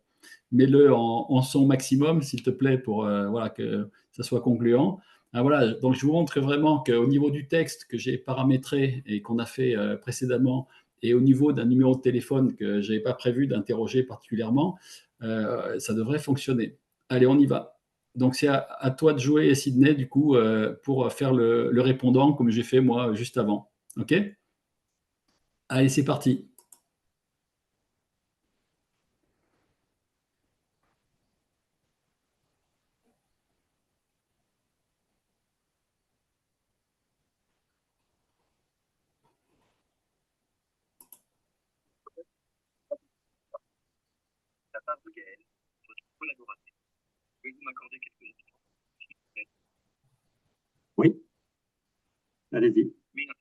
Mets-le en son maximum, s'il te plaît, pour voilà, que ça soit concluant. Ah, voilà, donc je vous montre vraiment qu'au niveau du texte que j'ai paramétré et qu'on a fait précédemment, et au niveau d'un numéro de téléphone que je n'avais pas prévu d'interroger particulièrement, ça devrait fonctionner. Allez, on y va. Donc c'est à toi de jouer, Sydney, du coup, pour faire le répondant comme j'ai fait moi juste avant. OK? Allez, c'est parti. part de Gaëlle, votre collaboratrice. Pouvez-vous m'accorder quelques instants, s'il vous plaît? Oui, allez-y. Oui, merci.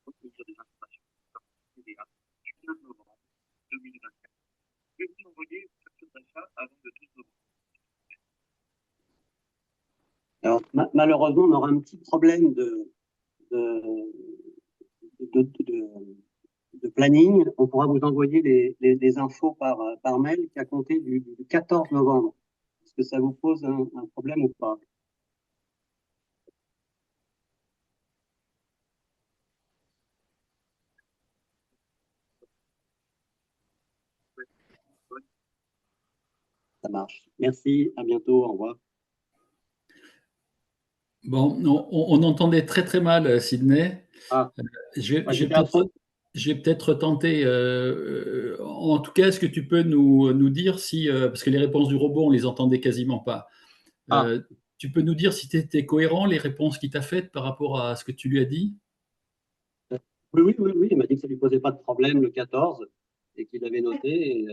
Pour vous dire des informations sur la TVA du 15 novembre 2024. Pouvez-vous m'envoyer une facture d'achat avant le 12 novembre? Alors, malheureusement, on aura un petit problème de, de planning. On pourra vous envoyer les infos par mail qu'à compter du 14 novembre. Est-ce que ça vous pose un problème ou pas? Ça marche. Merci, à bientôt, au revoir. Bon, on entendait très très mal, Sydney. Ah, Je vais, ouais, je vais j'étais peut-être, je vais peut-être tenter. En tout cas, est-ce que tu peux nous dire si, parce que les réponses du robot, on les entendait quasiment pas. Ah. Tu peux nous dire si tu étais cohérent, les réponses qu'il t'a faites par rapport à ce que tu lui as dit? Oui, il m'a dit que ça lui posait pas de problème le 14 et qu'il avait noté. Et,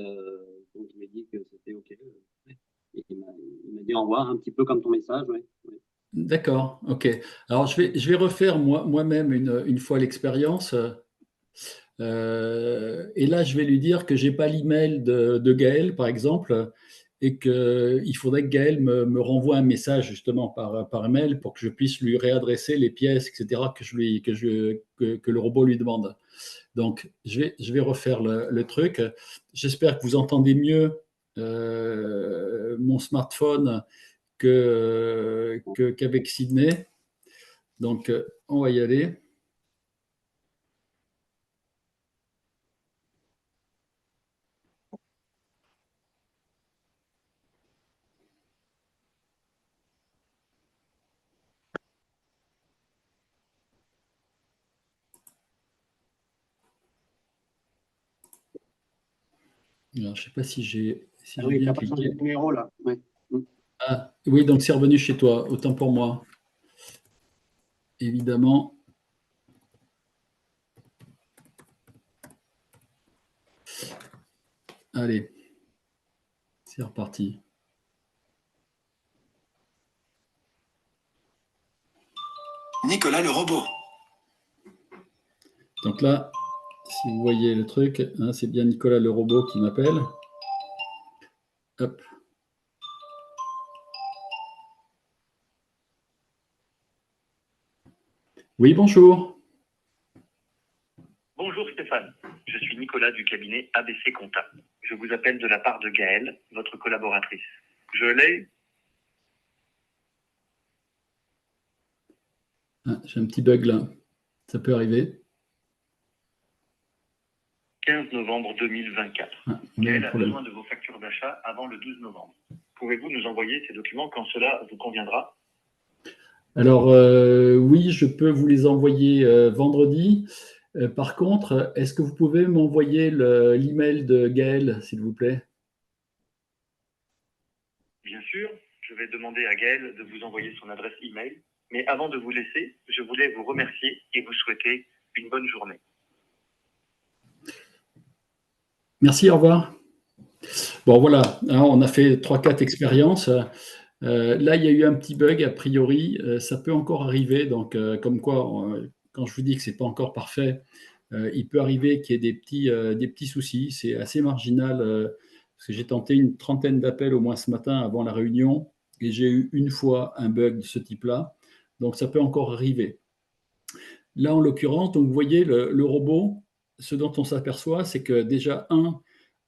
donc, il m'a dit que c'était OK. Et il m'a dit au revoir, un petit peu comme ton message. Ouais. D'accord, ok. Alors, je vais refaire moi-même une fois l'expérience. Et là, je vais lui dire que j'ai pas l'email de Gaël, par exemple, et qu'il faudrait que Gaël me renvoie un message justement par mail pour que je puisse lui réadresser les pièces, etc., que le robot lui demande. Donc, je vais refaire le truc. J'espère que vous entendez mieux mon smartphone qu'avec Sydney. Donc, on va y aller. Alors, je ne sais pas si j'ai Oui, tu bien n'as pas changé cliqué. de numéro là. Ouais. Ah, oui, donc c'est revenu chez toi, autant pour moi. Évidemment. Allez, c'est reparti. Nicolas le robot. Donc là, si vous voyez le truc, hein, c'est bien Nicolas le robot qui m'appelle. Hop. Oui, bonjour. Bonjour Stéphane, je suis Nicolas du cabinet ABC Compta. Je vous appelle de la part de Gaëlle, votre collaboratrice. Je l'ai. Ah, j'ai un petit bug là. Ça peut arriver. 15 novembre 2024. Ah, Gaëlle a besoin de vos factures d'achat avant le 12 novembre. Pouvez-vous nous envoyer ces documents quand cela vous conviendra? Alors, oui, je peux vous les envoyer vendredi. Par contre, est-ce que vous pouvez m'envoyer l'email de Gaël, s'il vous plaît? Bien sûr, je vais demander à Gaëlle de vous envoyer son adresse email. Mais avant de vous laisser, je voulais vous remercier et vous souhaiter une bonne journée. Merci, au revoir. Bon, voilà, hein, on a fait 3-4 expériences. Là, il y a eu un petit bug, a priori. Ça peut encore arriver. Donc, comme quoi, quand je vous dis que ce n'est pas encore parfait, il peut arriver qu'il y ait des petits soucis. C'est assez marginal, parce que j'ai tenté une trentaine d'appels au moins ce matin avant la réunion, et j'ai eu une fois un bug de ce type-là. Donc, ça peut encore arriver. Là, en l'occurrence, donc, vous voyez, le robot, ce dont on s'aperçoit, c'est que déjà,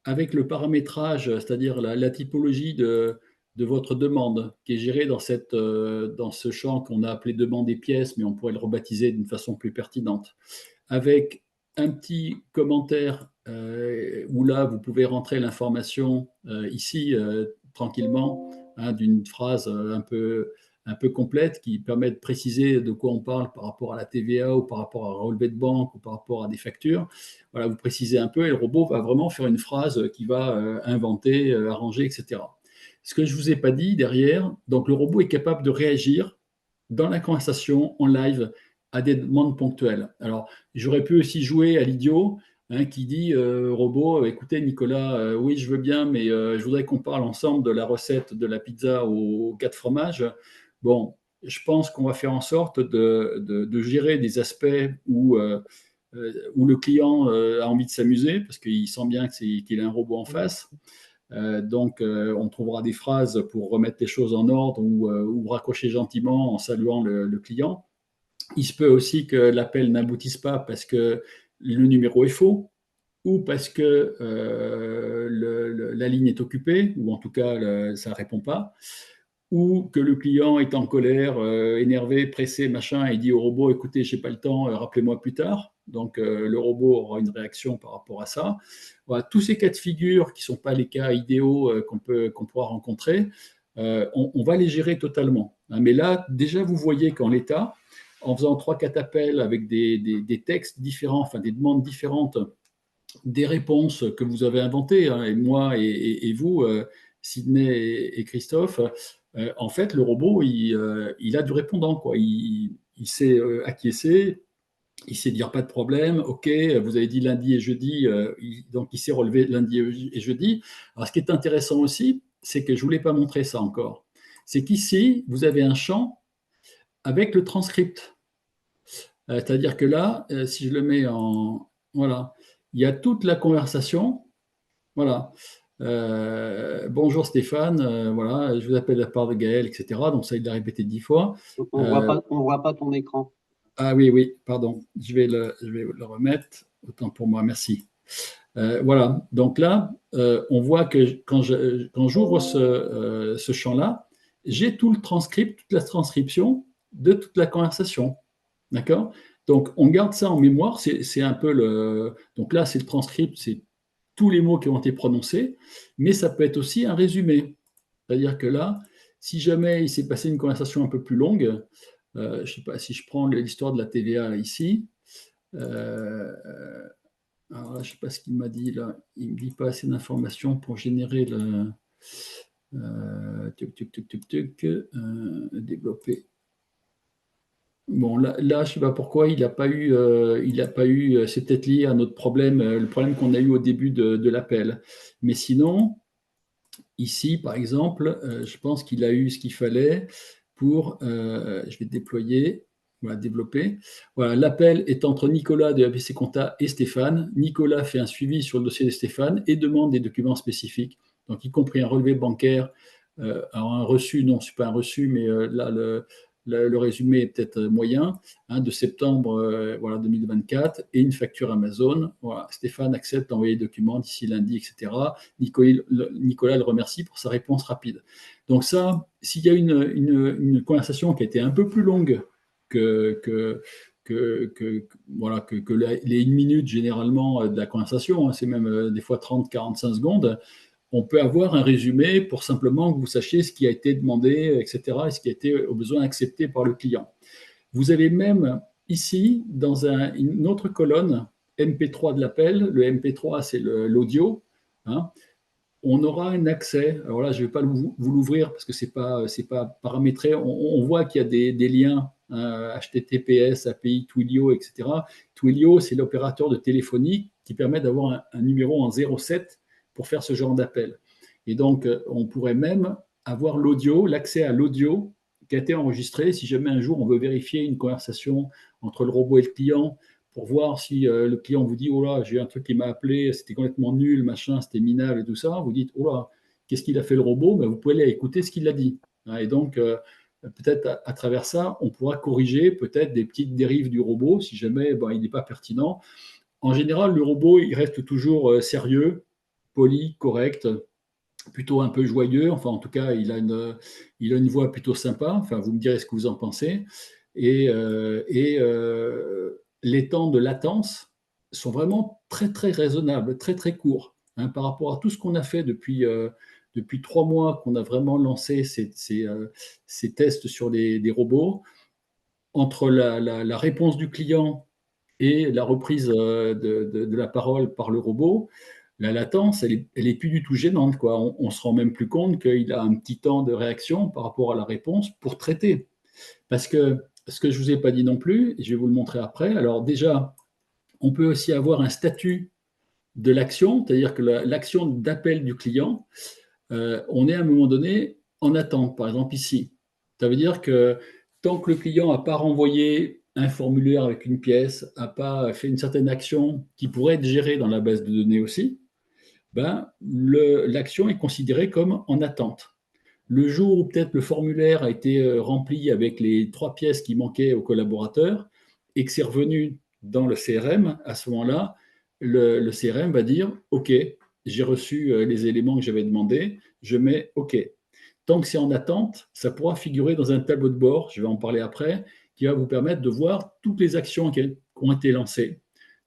avec le paramétrage, c'est-à-dire la typologie de votre demande qui est gérée dans ce champ qu'on a appelé demande des pièces, mais on pourrait le rebaptiser d'une façon plus pertinente, avec un petit commentaire où là, vous pouvez rentrer l'information ici tranquillement, hein, d'une phrase un peu complète qui permet de préciser de quoi on parle par rapport à la TVA ou par rapport à un relevé de banque ou par rapport à des factures. Voilà, vous précisez un peu et le robot va vraiment faire une phrase qui va inventer, arranger, etc. Ce que je ne vous ai pas dit derrière, donc le robot est capable de réagir dans la conversation en live à des demandes ponctuelles. Alors, j'aurais pu aussi jouer à l'idiot qui dit robot, écoutez Nicolas, oui je veux bien, mais je voudrais qu'on parle ensemble de la recette de la pizza aux 4 fromages. Bon, je pense qu'on va faire en sorte de gérer des aspects où le client a envie de s'amuser, parce qu'il sent bien qu'il a un robot en face. Donc, on trouvera des phrases pour remettre les choses en ordre ou raccrocher gentiment en saluant le client. Il se peut aussi que l'appel n'aboutisse pas parce que le numéro est faux ou parce que la ligne est occupée, ou en tout cas, ça ne répond pas, ou que le client est en colère, énervé, pressé, machin, et dit au robot, écoutez, je n'ai pas le temps, rappelez-moi plus tard. Donc, le robot aura une réaction par rapport à ça. Voilà, tous ces cas de figure qui ne sont pas les cas idéaux qu'on pourra rencontrer, on va les gérer totalement. Mais là, déjà, vous voyez qu'en l'état, en faisant 3-4 appels avec des textes différents, enfin des demandes différentes, des réponses que vous avez inventées, et moi et vous, Sydney et Christophe, en fait, le robot, il a du répondant, quoi. Il sait acquiescer, il sait dire pas de problème, ok, vous avez dit lundi et jeudi, donc il sait relever lundi et jeudi. Alors, ce qui est intéressant aussi, c'est que je ne voulais pas montrer ça encore. C'est qu'ici, vous avez un champ avec le transcript. C'est-à-dire que là, si je le mets en... Voilà, il y a toute la conversation. Voilà. Bonjour Stéphane, voilà, je vous appelle de la part de Gaël, etc. Donc ça, il l'a répété 10 fois. On voit pas ton écran. Ah oui, pardon. Je vais le remettre. Autant pour moi, merci. Voilà. Donc là, on voit que quand j'ouvre ce champ-là, j'ai tout le transcript, toute la transcription de toute la conversation. D'accord? Donc, on garde ça en mémoire. C'est un peu le. Donc là, c'est le transcript, c'est tous les mots qui ont été prononcés, mais ça peut être aussi un résumé. C'est-à-dire que là, si jamais il s'est passé une conversation un peu plus longue, je ne sais pas si je prends l'histoire de la TVA là, ici. Alors là, je ne sais pas ce qu'il m'a dit là. Il ne me dit pas assez d'informations pour générer le. Développer. Bon, là, je ne sais pas pourquoi il n'a pas eu, c'est peut-être lié à notre problème, le problème qu'on a eu au début de l'appel. Mais sinon, ici, par exemple, je pense qu'il a eu ce qu'il fallait pour, je vais déployer, voilà, développer. Voilà, l'appel est entre Nicolas de ABC Compta et Stéphane. Nicolas fait un suivi sur le dossier de Stéphane et demande des documents spécifiques, donc y compris un relevé bancaire, alors un reçu, non, ce n'est pas un reçu, mais là, le résumé est peut-être moyen, de septembre voilà, 2024, et une facture Amazon. Voilà, Stéphane accepte d'envoyer les documents d'ici lundi, etc. Nicolas le remercie pour sa réponse rapide. Donc ça, s'il y a une conversation qui a été un peu plus longue que les 1 minute généralement de la conversation, c'est même des fois 30-45 secondes, on peut avoir un résumé pour simplement que vous sachiez ce qui a été demandé, etc., et ce qui a été au besoin accepté par le client. Vous avez même ici, dans une autre colonne, MP3 de l'appel. Le MP3, c'est l'audio. On aura un accès. Alors là, je ne vais pas vous l'ouvrir parce que ce n'est pas paramétré. On voit qu'il y a des liens HTTPS, API, Twilio, etc. Twilio, c'est l'opérateur de téléphonie qui permet d'avoir un numéro en 07 pour faire ce genre d'appel. Et donc, on pourrait même avoir l'audio, l'accès à l'audio qui a été enregistré. Si jamais un jour on veut vérifier une conversation entre le robot et le client pour voir si le client vous dit « Oh là, j'ai un truc qui m'a appelé, c'était complètement nul, machin, c'était minable et tout ça », vous dites « Oh là, qu'est-ce qu'il a fait le robot ?» Vous pouvez aller écouter ce qu'il a dit. Et donc, peut-être à travers ça, on pourra corriger peut-être des petites dérives du robot si jamais il n'est pas pertinent. En général, le robot, il reste toujours sérieux, poli, correct, plutôt un peu joyeux. Enfin, en tout cas, il a une voix plutôt sympa. Enfin, vous me direz ce que vous en pensez. Et les temps de latence sont vraiment très, très raisonnables, très, très courts. Par rapport à tout ce qu'on a fait depuis 3 mois, qu'on a vraiment lancé ces tests sur des robots, entre la réponse du client et la reprise de la parole par le robot, la latence, elle est plus du tout gênante, quoi. On se rend même plus compte qu'il a un petit temps de réaction par rapport à la réponse pour traiter. Parce que ce que je ne vous ai pas dit non plus, et je vais vous le montrer après, alors déjà, on peut aussi avoir un statut de l'action, c'est-à-dire que l'action d'appel du client, on est à un moment donné en attente, par exemple ici. Ça veut dire que tant que le client n'a pas renvoyé un formulaire avec une pièce, n'a pas fait une certaine action qui pourrait être gérée dans la base de données aussi, ben, l'action est considérée comme en attente. Le jour où peut-être le formulaire a été rempli avec les 3 pièces qui manquaient au collaborateur et que c'est revenu dans le CRM, à ce moment-là, le CRM va dire OK, j'ai reçu les éléments que j'avais demandés, je mets OK. Tant que c'est en attente, ça pourra figurer dans un tableau de bord, je vais en parler après, qui va vous permettre de voir toutes les actions qui ont été lancées,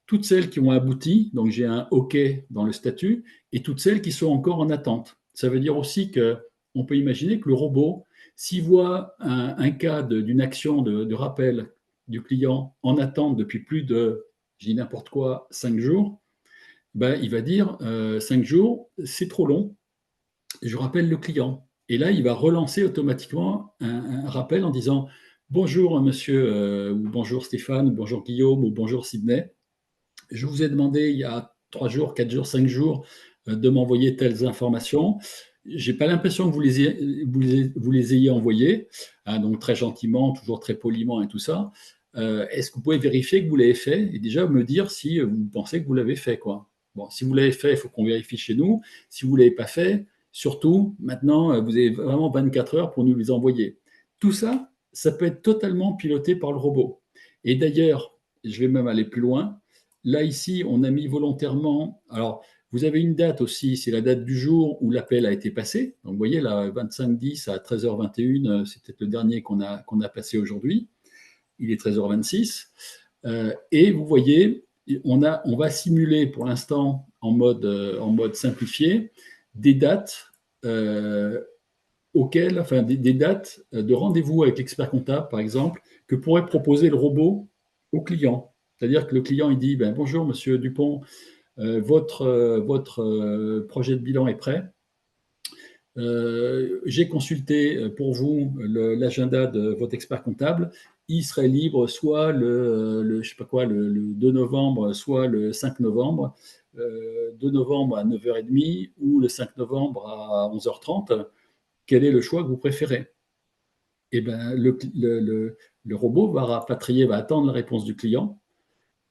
toutes celles qui ont abouti, donc j'ai un OK dans le statut, et toutes celles qui sont encore en attente. Ça veut dire aussi que on peut imaginer que le robot, s'il voit un cas d'une action de rappel du client en attente depuis plus de, je dis n'importe quoi, 5 jours, ben, il va dire 5 jours, c'est trop long, je rappelle le client. Et là, il va relancer automatiquement un rappel en disant bonjour monsieur, ou bonjour Stéphane, ou bonjour Guillaume, ou bonjour Sydney. Je vous ai demandé il y a 3 jours, 4 jours, 5 jours de m'envoyer telles informations. Je n'ai pas l'impression que vous les ayez envoyées, hein, donc très gentiment, toujours très poliment et tout ça. Est-ce que vous pouvez vérifier que vous l'avez fait et déjà me dire si vous pensez que vous l'avez fait, quoi. Bon, si vous l'avez fait, il faut qu'on vérifie chez nous. Si vous ne l'avez pas fait, surtout, maintenant, vous avez vraiment 24 heures pour nous les envoyer. Tout ça, ça peut être totalement piloté par le robot. Et d'ailleurs, je vais même aller plus loin. Là, ici, on a mis volontairement. Alors, vous avez une date aussi, c'est la date du jour où l'appel a été passé. Donc, vous voyez, là, 25-10 à 13h21, c'est peut-être le dernier qu'on a passé aujourd'hui. Il est 13h26. Et vous voyez, on va simuler pour l'instant en mode simplifié des dates enfin des dates de rendez-vous avec l'expert comptable, par exemple, que pourrait proposer le robot au client. C'est-à-dire que le client, il dit, ben, bonjour, monsieur Dupont, votre projet de bilan est prêt. J'ai consulté pour vous l'agenda de votre expert comptable. Il serait libre soit je sais pas quoi, le 2 novembre, soit le 5 novembre. 2 novembre à 9h30 ou le 5 novembre à 11h30. Quel est le choix que vous préférez? Eh ben, le robot va rapatrier, va attendre la réponse du client.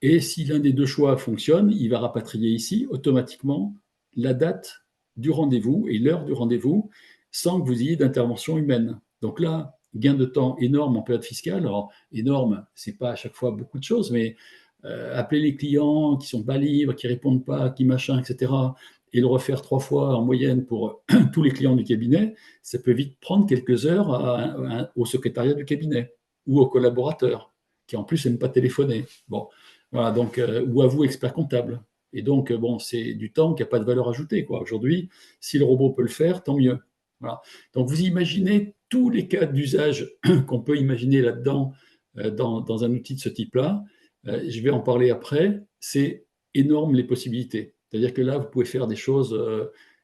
Et si l'un des deux choix fonctionne, il va rapatrier ici automatiquement la date du rendez-vous et l'heure du rendez-vous sans que vous ayez d'intervention humaine. Donc là, gain de temps énorme en période fiscale. Alors, énorme, ce n'est pas à chaque fois beaucoup de choses, mais appeler les clients qui ne sont pas libres, qui ne répondent pas, qui machin, etc., et le refaire 3 fois en moyenne pour tous les clients du cabinet, ça peut vite prendre quelques heures au secrétariat du cabinet ou au collaborateur, qui en plus n'aime pas téléphoner. Bon, voilà, donc, ou à vous, expert comptable. Et donc, bon, c'est du temps qui n'a pas de valeur ajoutée, quoi. Aujourd'hui, si le robot peut le faire, tant mieux. Voilà. Donc, vous imaginez tous les cas d'usage qu'on peut imaginer là-dedans, dans un outil de ce type-là. Je vais en parler après. C'est énorme les possibilités. C'est-à-dire que là, vous pouvez faire des choses,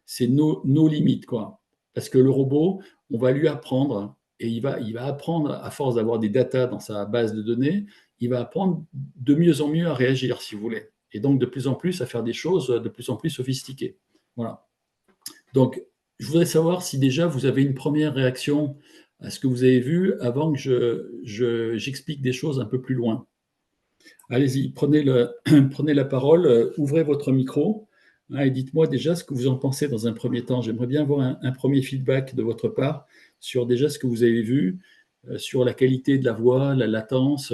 c'est nos limites, quoi. Parce que le robot, on va lui apprendre, et il va apprendre, à force d'avoir des datas dans sa base de données, il va apprendre de mieux en mieux à réagir, si vous voulez. Et donc, de plus en plus, à faire des choses de plus en plus sophistiquées. Voilà. Donc, je voudrais savoir si déjà vous avez une première réaction à ce que vous avez vu avant que j'explique des choses un peu plus loin. Allez-y, prenez la parole, ouvrez votre micro, hein, et dites-moi déjà ce que vous en pensez dans un premier temps. J'aimerais bien avoir un premier feedback de votre part sur déjà ce que vous avez vu, sur la qualité de la voix, la latence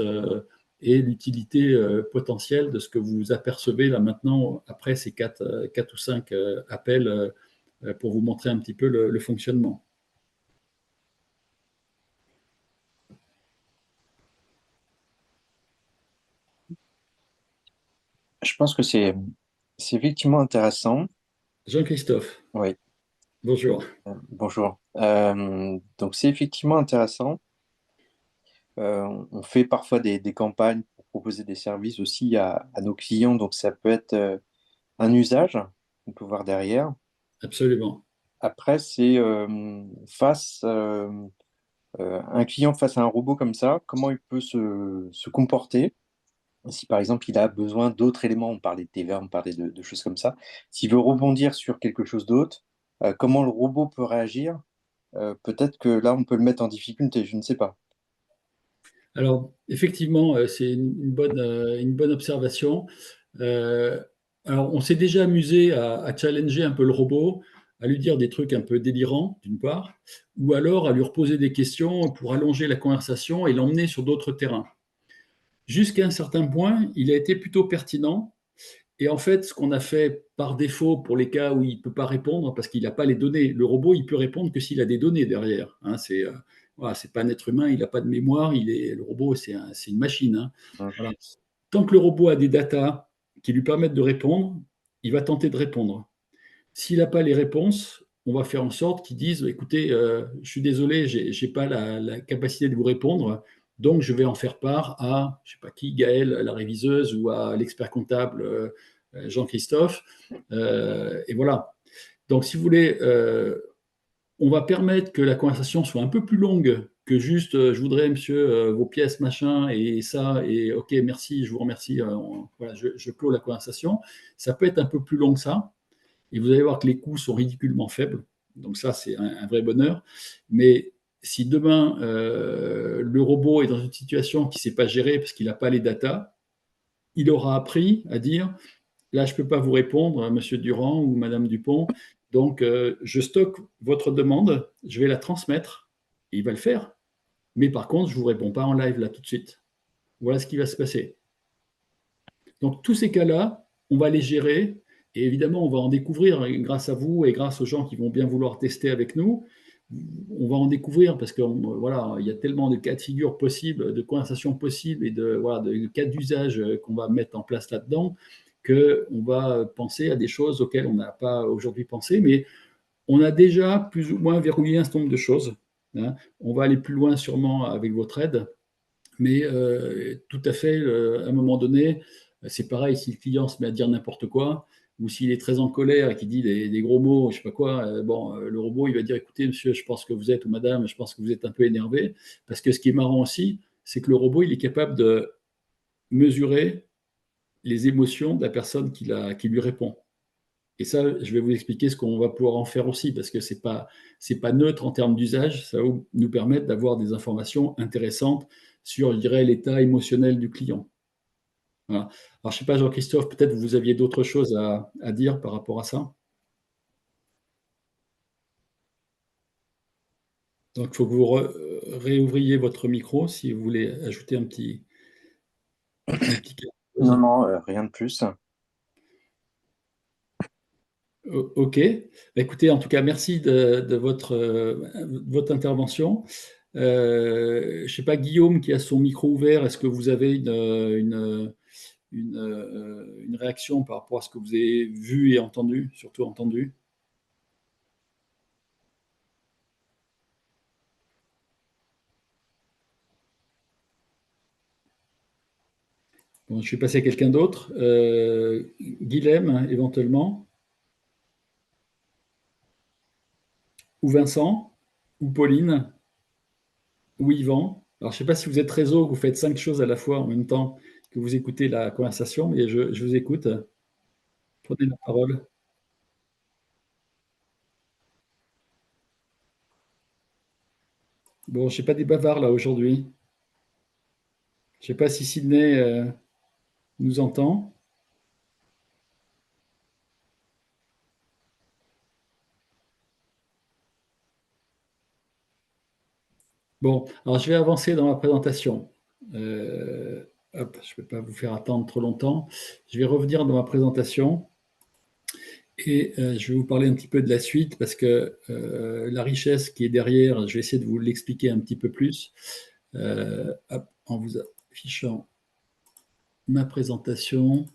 et l'utilité potentielle de ce que vous apercevez là maintenant après ces 4 ou 5 appels pour vous montrer un petit peu le fonctionnement. Je pense que c'est effectivement intéressant. Jean-Christophe, Oui, bonjour. bonjour. Donc, c'est effectivement intéressant. On fait parfois des campagnes pour proposer des services aussi à nos clients. Donc, ça peut être un usage qu'on peut voir derrière. Absolument. Après, c'est un client face à un robot comme ça, comment il peut se comporter. si par exemple il a besoin d'autres éléments, on parlait de TVA, on parlait de choses comme ça, s'il veut rebondir sur quelque chose d'autre, comment le robot peut réagir? Peut-être que là, on peut le mettre en difficulté, je ne sais pas. Alors, effectivement, c'est une bonne observation. Euh, alors, on s'est déjà amusé à challenger un peu le robot, à lui dire des trucs un peu délirants, d'une part, ou alors à lui reposer des questions pour allonger la conversation et l'emmener sur d'autres terrains. Jusqu'à un certain point, il a été plutôt pertinent. Et en fait, ce qu'on a fait par défaut pour les cas où il ne peut pas répondre parce qu'il n'a pas les données, le robot, il peut répondre que s'il a des données derrière. Hein, voilà, c'est pas un être humain, il n'a pas de mémoire, le robot, c'est une machine. Hein. Hum. Voilà. Tant que le robot a des datas qui lui permettent de répondre, il va tenter de répondre. S'il n'a pas les réponses, on va faire en sorte qu'il dise, écoutez, je suis désolé, je n'ai pas la capacité de vous répondre, donc je vais en faire part à, je sais pas qui, Gaël, la réviseuse, ou à l'expert comptable Jean-Christophe. Et voilà. Donc, si vous voulez, on va permettre que la conversation soit un peu plus longue que juste je voudrais, monsieur, vos pièces, machin, et ça, et ok, merci, je vous remercie, voilà, je clôt la conversation. Ça peut être un peu plus long que ça, et vous allez voir que les coûts sont ridiculement faibles. Donc ça, c'est un vrai bonheur. Mais si demain, le robot est dans une situation qui ne sait pas gérer parce qu'il n'a pas les datas, il aura appris à dire, là, je ne peux pas vous répondre, monsieur Durand ou madame Dupont, donc je stocke votre demande, je vais la transmettre, et il va le faire. Mais par contre, je ne vous réponds pas en live là tout de suite. Voilà ce qui va se passer. Donc tous ces cas-là, on va les gérer et évidemment, on va en découvrir grâce à vous et grâce aux gens qui vont bien vouloir tester avec nous. On va en découvrir parce que voilà, il y a tellement de cas de figure possibles, de conversations possibles et de cas d'usage qu'on va mettre en place là-dedans qu'on va penser à des choses auxquelles on n'a pas aujourd'hui pensé, mais on a déjà plus ou moins verrouillé un certain nombre de choses. Hein. On va aller plus loin sûrement avec votre aide, mais tout à fait, à un moment donné, c'est pareil, si le client se met à dire n'importe quoi, ou s'il est très en colère et qu'il dit des gros mots, je sais pas quoi, le robot, il va dire, écoutez, monsieur, je pense que vous êtes, ou madame, je pense que vous êtes un peu énervé, parce que ce qui est marrant aussi, c'est que le robot, il est capable de mesurer les émotions de la personne qui lui répond. Et ça, je vais vous expliquer ce qu'on va pouvoir en faire aussi, parce que c'est pas neutre en termes d'usage, ça va nous permettre d'avoir des informations intéressantes sur, je dirais, l'état émotionnel du client. Voilà. Alors, je ne sais pas, Jean-Christophe, peut-être vous aviez d'autres choses à dire par rapport à ça. Donc, il faut que vous réouvriez votre micro si vous voulez ajouter un petit quelque chose. Non, non, rien de plus. Ok. Écoutez, en tout cas, merci de votre intervention. Je ne sais pas, Guillaume qui a son micro ouvert, est-ce que vous avez une réaction par rapport à ce que vous avez vu et entendu, surtout entendu? Bon, je vais passer à quelqu'un d'autre. Guilhem, éventuellement, ou Vincent, ou Pauline, ou Yvan. Alors, je ne sais pas si vous êtes réseau, vous faites 5 choses à la fois en même temps que vous écoutez la conversation, mais je vous écoute. Prenez la parole. Bon, je n'ai pas des bavards là aujourd'hui. Je ne sais pas si Sydney nous entend. Bon, alors je vais avancer dans ma présentation. Hop, je ne vais pas vous faire attendre trop longtemps. Je vais revenir dans ma présentation et je vais vous parler un petit peu de la suite parce que la richesse qui est derrière, je vais essayer de vous l'expliquer un petit peu plus hop, en vous affichant ma présentation.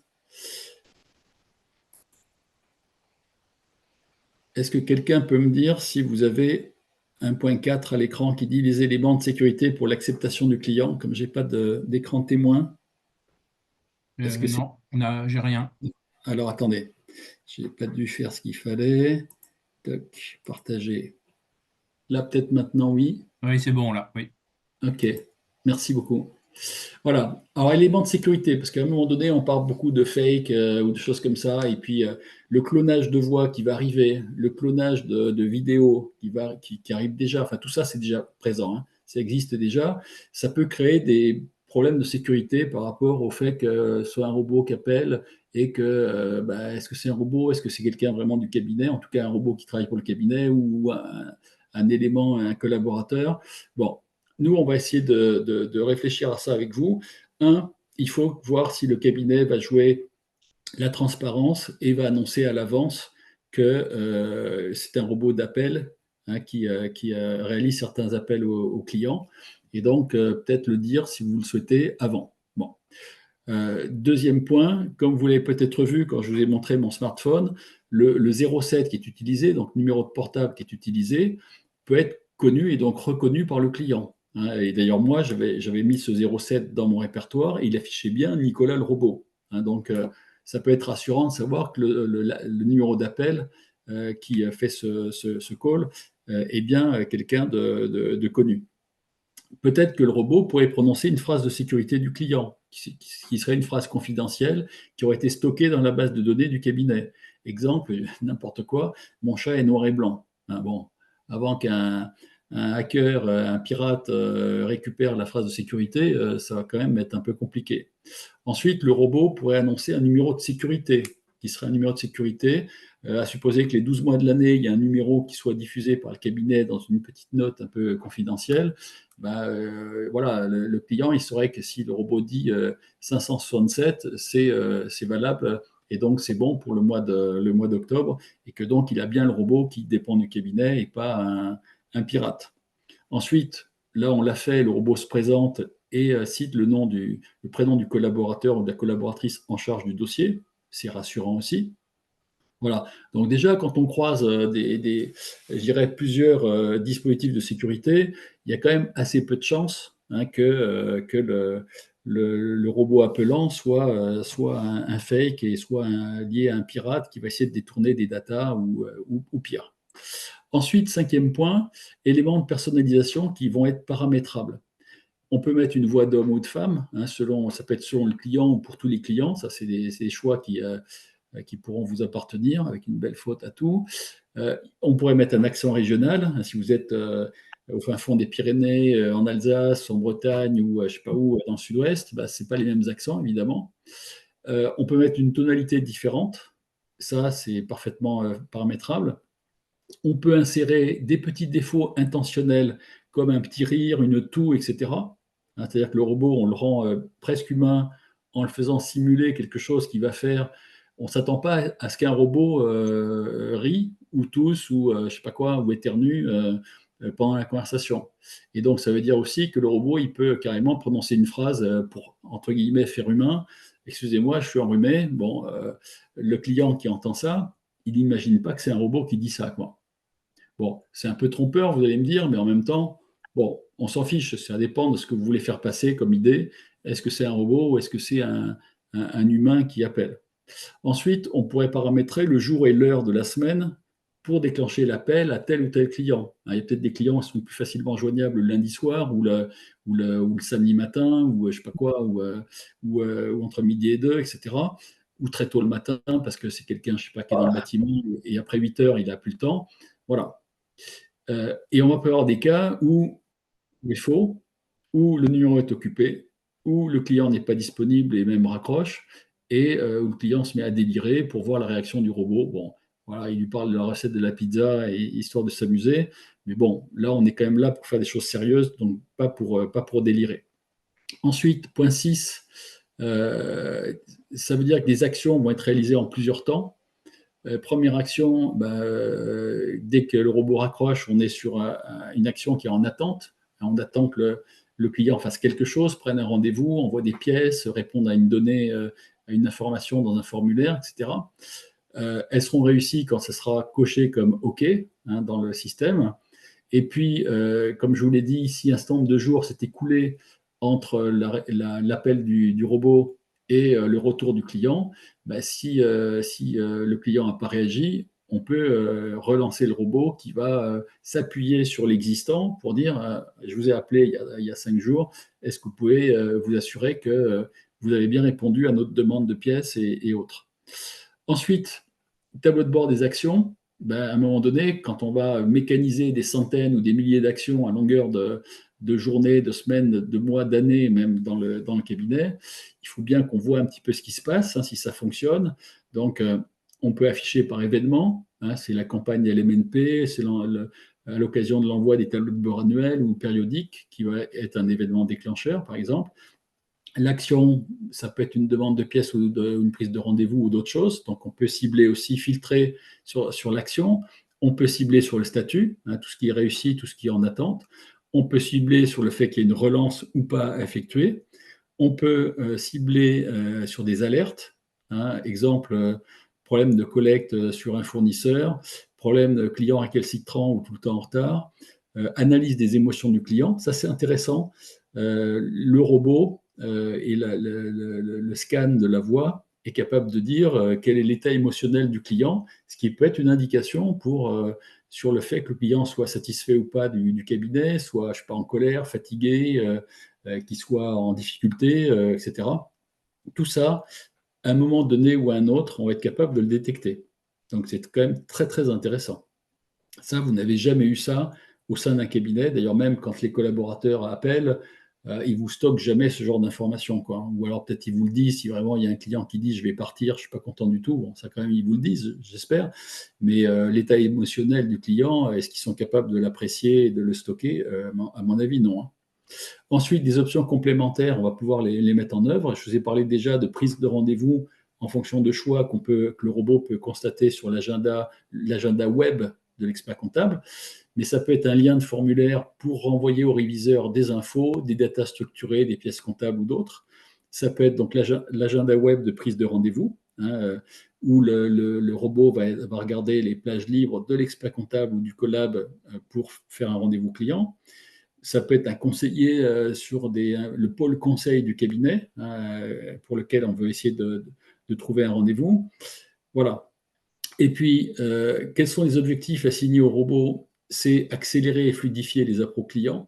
Est-ce que quelqu'un peut me dire si vous avez un point 4 à l'écran qui dit les éléments de sécurité pour l'acceptation du client, comme je n'ai pas d'écran témoin? Est-ce que c'est... Non, j'ai rien. Alors attendez, j'ai pas dû faire ce qu'il fallait. Toc, partager. Là, peut-être maintenant, oui. Oui, c'est bon là, oui. Ok, merci beaucoup. Voilà. Alors, élément de sécurité, parce qu'à un moment donné, on parle beaucoup de fake ou de choses comme ça, et puis le clonage de voix qui va arriver, le clonage de vidéos qui arrive déjà, enfin tout ça, c'est déjà présent, hein. Ça existe déjà. Ça peut créer des problèmes de sécurité par rapport au fait que ce soit un robot qui appelle et que est-ce que c'est un robot, est-ce que c'est quelqu'un vraiment du cabinet, en tout cas un robot qui travaille pour le cabinet ou un élément, un collaborateur. Bon, nous, on va essayer de réfléchir à ça avec vous. Un, il faut voir si le cabinet va jouer la transparence et va annoncer à l'avance que c'est un robot d'appel, hein, qui réalise certains appels aux clients. Et donc, peut-être le dire si vous le souhaitez avant. Bon. Deuxième point, comme vous l'avez peut-être vu quand je vous ai montré mon smartphone, le 07 qui est utilisé, donc numéro de portable qui est utilisé, peut être connu et donc reconnu par le client, hein. Et d'ailleurs, moi, j'avais mis ce 07 dans mon répertoire et il affichait bien Nicolas le robot, hein. Donc, ça peut être rassurant de savoir que le numéro d'appel qui fait ce call est bien quelqu'un de connu. Peut-être que le robot pourrait prononcer une phrase de sécurité du client, qui serait une phrase confidentielle, qui aurait été stockée dans la base de données du cabinet. Exemple, n'importe quoi, mon chat est noir et blanc. Hein, bon, avant qu'un hacker, un pirate récupère la phrase de sécurité, ça va quand même être un peu compliqué. Ensuite, le robot pourrait annoncer un numéro de sécurité, qui serait un numéro de sécurité, à supposer que les 12 mois de l'année, il y a un numéro qui soit diffusé par le cabinet dans une petite note un peu confidentielle. Voilà, le client, il saurait que si le robot dit 567, c'est valable et donc c'est bon pour le mois d'octobre et que donc il a bien le robot qui dépend du cabinet et pas un pirate. Ensuite, là, on l'a fait, le robot se présente et cite le prénom du collaborateur ou de la collaboratrice en charge du dossier. C'est rassurant aussi. Voilà. Donc déjà, quand on croise je dirais plusieurs dispositifs de sécurité, il y a quand même assez peu de chances, hein, que le robot appelant soit un fake et soit lié à un pirate qui va essayer de détourner des datas ou pire. Ensuite, cinquième point, éléments de personnalisation qui vont être paramétrables. On peut mettre une voix d'homme ou de femme, hein, ça peut être selon le client ou pour tous les clients. Ça, c'est des choix qui pourront vous appartenir avec une belle faute à tout. On pourrait mettre un accent régional, hein, si vous êtes au fin fond des Pyrénées, en Alsace, en Bretagne ou je sais pas où, dans le sud-ouest, ce n'est pas les mêmes accents, évidemment. On peut mettre une tonalité différente. Ça, c'est parfaitement paramétrable. On peut insérer des petits défauts intentionnels comme un petit rire, une toux, etc. C'est-à-dire que le robot, on le rend presque humain en le faisant simuler quelque chose qu'il va faire. On ne s'attend pas à ce qu'un robot rit ou tousse ou je ne sais pas quoi, ou éternue pendant la conversation. Et donc, ça veut dire aussi que le robot, il peut carrément prononcer une phrase pour, entre guillemets, faire humain. Excusez-moi, je suis enrhumé. Bon, le client qui entend ça, il n'imagine pas que c'est un robot qui dit ça, quoi. Bon, c'est un peu trompeur, vous allez me dire, mais en même temps, bon, on s'en fiche, ça dépend de ce que vous voulez faire passer comme idée. Est-ce que c'est un robot ou est-ce que c'est un humain qui appelle? Ensuite, on pourrait paramétrer le jour et l'heure de la semaine pour déclencher l'appel à tel ou tel client. Il y a peut-être des clients qui sont plus facilement joignables le lundi soir ou le samedi matin ou je sais pas quoi, ou entre midi et deux, etc. Ou très tôt le matin parce que c'est quelqu'un, je sais pas, qui est dans le bâtiment et après 8 heures, il n'a plus le temps. Voilà. Et on va pas avoir des cas où il est faux, où le numéro est occupé, où le client n'est pas disponible et même raccroche, et où le client se met à délirer pour voir la réaction du robot. Bon, voilà, il lui parle de la recette de la pizza et histoire de s'amuser, mais bon, là, on est quand même là pour faire des choses sérieuses, donc pas pour délirer. Ensuite, point 6, ça veut dire que des actions vont être réalisées en plusieurs temps. Première action, dès que le robot raccroche, on est sur une action qui est en attente. On attend que le client fasse quelque chose, prenne un rendez-vous, envoie des pièces, réponde à une donnée, à une information dans un formulaire, etc. Elles seront réussies quand ça sera coché comme OK, hein, dans le système. Et puis, comme je vous l'ai dit, si un certain nombre de jours s'est écoulé entre l'appel du robot et le retour du client, si le client n'a pas réagi, on peut relancer le robot qui va s'appuyer sur l'existant pour dire je vous ai appelé il y a 5 jours, est-ce que vous pouvez vous assurer que vous avez bien répondu à notre demande de pièces et autres. Ensuite, tableau de bord des actions. Ben, à un moment donné, quand on va mécaniser des centaines ou des milliers d'actions à longueur de journées, de semaines, de mois, d'années, même dans le cabinet, il faut bien qu'on voit un petit peu ce qui se passe, hein, si ça fonctionne. Donc, on peut afficher par événement, hein, c'est la campagne LMNP, c'est à l'occasion de l'envoi des tableaux de bord annuels ou périodiques, qui va être un événement déclencheur, par exemple. L'action, ça peut être une demande de pièces ou une prise de rendez-vous ou d'autres choses. Donc, on peut cibler aussi, filtrer sur l'action. On peut cibler sur le statut, hein, tout ce qui est réussi, tout ce qui est en attente. On peut cibler sur le fait qu'il y ait une relance ou pas à effectuer. On peut cibler sur des alertes. Hein, exemple, problème de collecte sur un fournisseur, problème de client récalcitrant ou tout le temps en retard, analyse des émotions du client. Ça, c'est intéressant. Le robot et le scan de la voix est capable de dire quel est l'état émotionnel du client, ce qui peut être une indication sur le fait que le client soit satisfait ou pas du cabinet, soit, je sais pas, en colère, fatigué, qu'il soit en difficulté, etc. Tout ça, à un moment donné ou à un autre, on va être capable de le détecter. Donc c'est quand même très très intéressant. Ça, vous n'avez jamais eu ça au sein d'un cabinet. D'ailleurs, même quand les collaborateurs appellent, ils ne vous stockent jamais ce genre d'informations, quoi. Ou alors peut-être ils vous le disent, si vraiment il y a un client qui dit « je vais partir, je ne suis pas content du tout », bon, ça quand même ils vous le disent, j'espère. Mais l'état émotionnel du client, est-ce qu'ils sont capables de l'apprécier et de le stocker? À mon avis, non. Hein. Ensuite, des options complémentaires, on va pouvoir les mettre en œuvre. Je vous ai parlé déjà de prise de rendez-vous en fonction de choix que le robot peut constater sur l'agenda web de l'expert comptable. Mais ça peut être un lien de formulaire pour renvoyer au réviseur des infos, des datas structurées, des pièces comptables ou d'autres. Ça peut être donc l'agenda web de prise de rendez-vous, hein, où le robot va regarder les plages libres de l'expert comptable ou du collab pour faire un rendez-vous client. Ça peut être un conseiller sur le pôle conseil du cabinet, pour lequel on veut essayer de trouver un rendez-vous. Voilà. Et puis, quels sont les objectifs assignés au robot? C'est accélérer et fluidifier les appros clients.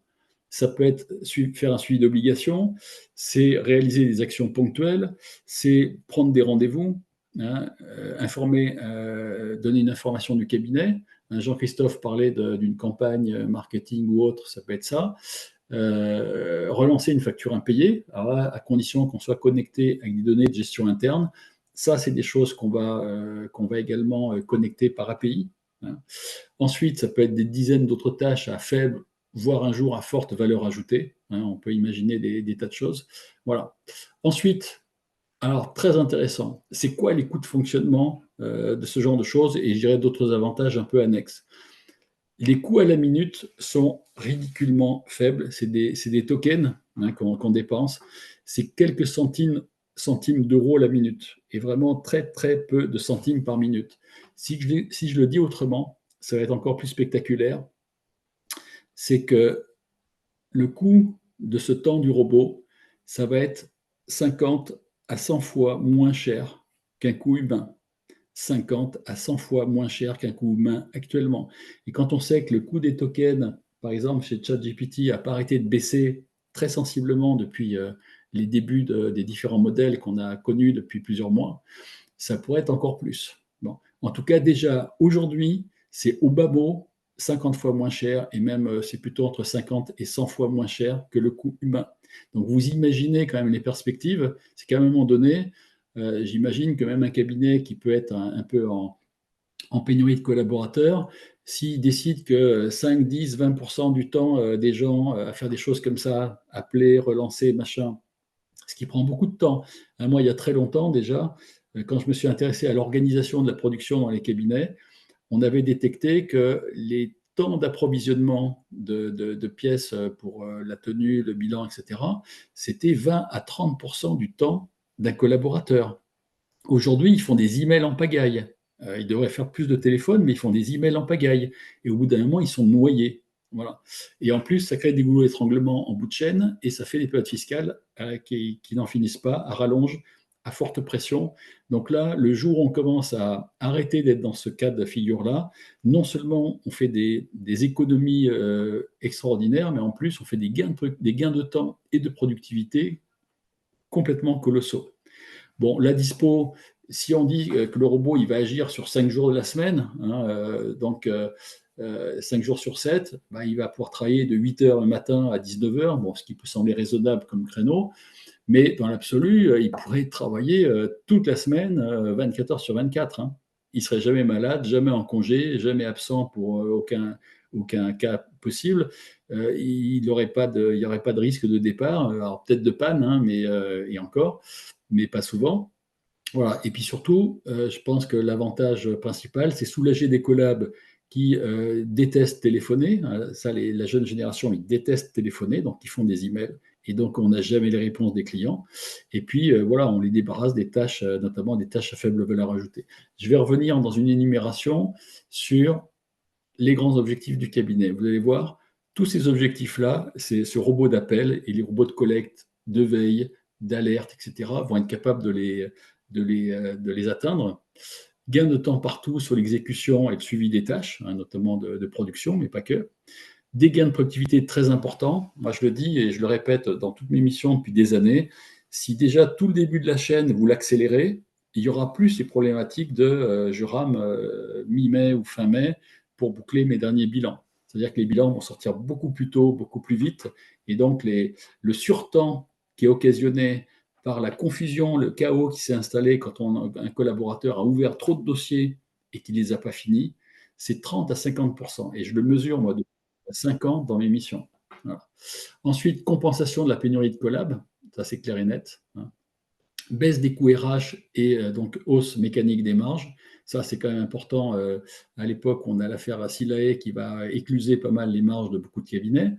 Ça peut être faire un suivi d'obligation, c'est réaliser des actions ponctuelles, c'est prendre des rendez-vous, hein, informer, donner une information du cabinet. Jean-Christophe parlait d'une campagne marketing ou autre, ça peut être ça. Relancer une facture impayée, à condition qu'on soit connecté avec des données de gestion interne. Ça, c'est des choses qu'on va également connecter par API. Hein. Ensuite, ça peut être des dizaines d'autres tâches à faible, voire un jour à forte valeur ajoutée. Hein. On peut imaginer des tas de choses. Voilà. Ensuite, alors très intéressant, c'est quoi les coûts de fonctionnement de ce genre de choses? Et je dirais d'autres avantages un peu annexes. Les coûts à la minute sont ridiculement faibles. C'est des tokens, hein, qu'on dépense. C'est quelques centimes d'euros la minute. Et vraiment très, très peu de centimes par minute. Si je le dis autrement, ça va être encore plus spectaculaire. C'est que le coût de ce temps du robot, ça va être 50 à 100 fois moins cher qu'un coût humain. 50 à 100 fois moins cher qu'un coût humain actuellement. Et quand on sait que le coût des tokens, par exemple, chez ChatGPT, n'a pas arrêté de baisser très sensiblement depuis les débuts des différents modèles qu'on a connus depuis plusieurs mois, ça pourrait être encore plus. Bon. En tout cas, déjà, aujourd'hui, c'est au bas mot 50 fois moins cher, et même c'est plutôt entre 50 et 100 fois moins cher que le coût humain. Donc vous imaginez quand même les perspectives, c'est qu'à un moment donné, j'imagine que même un cabinet qui peut être un peu en pénurie de collaborateurs, s'il décide que 5, 10, 20% du temps des gens à faire des choses comme ça, appeler, relancer, machin, ce qui prend beaucoup de temps. Moi, il y a très longtemps déjà, quand je me suis intéressé à l'organisation de la production dans les cabinets, on avait détecté que les temps d'approvisionnement de pièces pour la tenue, le bilan, etc., c'était 20 à 30% du temps d'un collaborateur. Aujourd'hui, ils font des emails en pagaille. Ils devraient faire plus de téléphones, mais ils font des emails en pagaille. Et au bout d'un moment, ils sont noyés. Voilà. Et en plus, ça crée des goulots d'étranglement en bout de chaîne et ça fait des périodes fiscales qui n'en finissent pas, à rallonge, à forte pression. Donc là, le jour où on commence à arrêter d'être dans ce cas de figure-là, non seulement on fait des économies extraordinaires, mais en plus on fait des gains de temps et de productivité complètement colossaux. Bon, la dispo, si on dit que le robot il va agir sur 5 jours de la semaine, hein, donc 5 jours sur 7, bah, il va pouvoir travailler de 8 heures le matin à 19 heures, bon, ce qui peut sembler raisonnable comme créneau, mais dans l'absolu, il pourrait travailler toute la semaine, 24 heures sur 24. Hein. Il ne serait jamais malade, jamais en congé, jamais absent pour aucun cas possible. Il n'y aurait pas de risque de départ, alors peut-être de panne, hein, et encore, mais pas souvent. Voilà. Et puis surtout, je pense que l'avantage principal, c'est soulager des collabs qui détestent téléphoner. Ça, la jeune génération, ils détestent téléphoner, donc ils font des emails. Et donc, on n'a jamais les réponses des clients. Et puis, voilà, on les débarrasse des tâches, notamment des tâches à faible valeur ajoutée. Je vais revenir dans une énumération sur les grands objectifs du cabinet. Vous allez voir, tous ces objectifs-là, c'est ce robot d'appel et les robots de collecte, de veille, d'alerte, etc., vont être capables de les atteindre. Gain de temps partout sur l'exécution et le suivi des tâches, hein, notamment de production, mais pas que. Des gains de productivité très importants. Moi, je le dis et je le répète dans toutes mes missions depuis des années. Si déjà tout le début de la chaîne, vous l'accélérez, il y aura plus ces problématiques de je rame mi-mai ou fin mai pour boucler mes derniers bilans. C'est-à-dire que les bilans vont sortir beaucoup plus tôt, beaucoup plus vite. Et donc, le surtemps qui est occasionné par la confusion, le chaos qui s'est installé quand un collaborateur a ouvert trop de dossiers et qu'il ne les a pas finis, c'est 30 à 50%. Et je le mesure, moi, depuis 5 ans dans mes missions. Voilà. Ensuite, compensation de la pénurie de collab, ça c'est clair et net. Hein. Baisse des coûts RH et donc hausse mécanique des marges. Ça, c'est quand même important. À l'époque, on a l'affaire à Silae qui va écluser pas mal les marges de beaucoup de cabinets.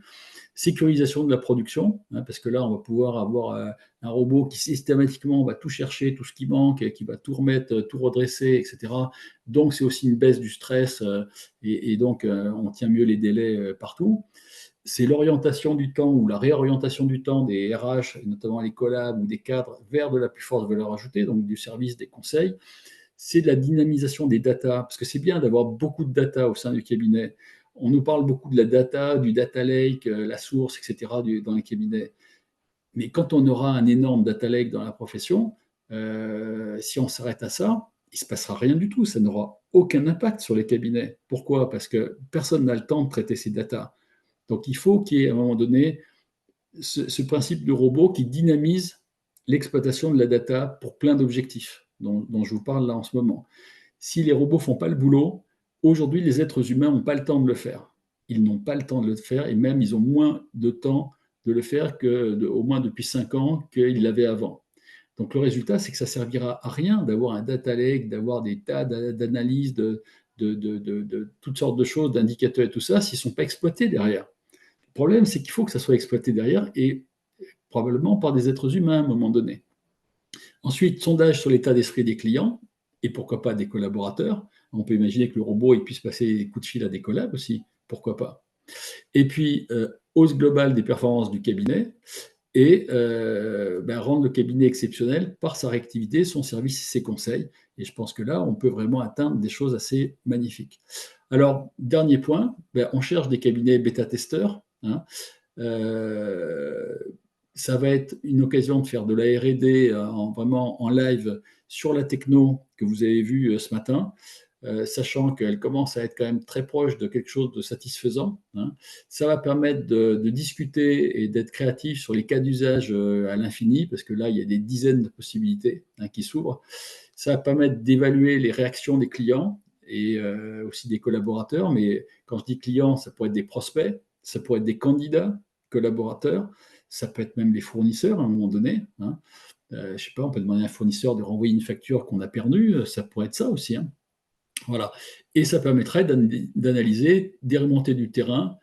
Sécurisation de la production, hein, parce que là, on va pouvoir avoir un robot qui systématiquement va tout chercher, tout ce qui manque, et qui va tout remettre, tout redresser, etc. Donc, c'est aussi une baisse du stress, et donc, on tient mieux les délais partout. C'est l'orientation du temps ou la réorientation du temps des RH, notamment les collabs ou des cadres, vers de la plus forte valeur ajoutée, donc du service, des conseils. C'est de la dynamisation des data, parce que c'est bien d'avoir beaucoup de data au sein du cabinet. On nous parle beaucoup de la data, du data lake, la source, etc. dans les cabinets. Mais quand on aura un énorme data lake dans la profession, si on s'arrête à ça, il ne se passera rien du tout. Ça n'aura aucun impact sur les cabinets. Pourquoi? Parce que personne n'a le temps de traiter ces data. Donc il faut qu'il y ait à un moment donné ce principe de robot qui dynamise l'exploitation de la data pour plein d'objectifs dont je vous parle là en ce moment. Si les robots ne font pas le boulot, aujourd'hui les êtres humains n'ont pas le temps de le faire. Ils n'ont pas le temps de le faire et même ils ont moins de temps de le faire au moins depuis 5 ans qu'ils l'avaient avant. Donc le résultat, c'est que ça ne servira à rien d'avoir un data lake, d'avoir des tas d'analyses, de toutes sortes de choses, d'indicateurs et tout ça, s'ils ne sont pas exploités derrière. Le problème, c'est qu'il faut que ça soit exploité derrière et probablement par des êtres humains à un moment donné. Ensuite, sondage sur l'état d'esprit des clients et pourquoi pas des collaborateurs. On peut imaginer que le robot il puisse passer des coups de fil à des collabs aussi, pourquoi pas. Et puis, hausse globale des performances du cabinet et rendre le cabinet exceptionnel par sa réactivité, son service et ses conseils. Et je pense que là, on peut vraiment atteindre des choses assez magnifiques. Alors, dernier point, on cherche des cabinets bêta-testeurs. Hein. Ça va être une occasion de faire de la R&D vraiment en live sur la techno que vous avez vu ce matin, sachant qu'elle commence à être quand même très proche de quelque chose de satisfaisant. Hein. Ça va permettre de discuter et d'être créatif sur les cas d'usage à l'infini, parce que là, il y a des dizaines de possibilités qui s'ouvrent. Ça va permettre d'évaluer les réactions des clients et aussi des collaborateurs, mais quand je dis clients, ça pourrait être des prospects, ça pourrait être des candidats, collaborateurs, ça peut être même les fournisseurs à un moment donné. Hein. Je ne sais pas, on peut demander à un fournisseur de renvoyer une facture qu'on a perdue, ça pourrait être ça aussi. Hein. Voilà. Et ça permettrait d'analyser des remontées du terrain,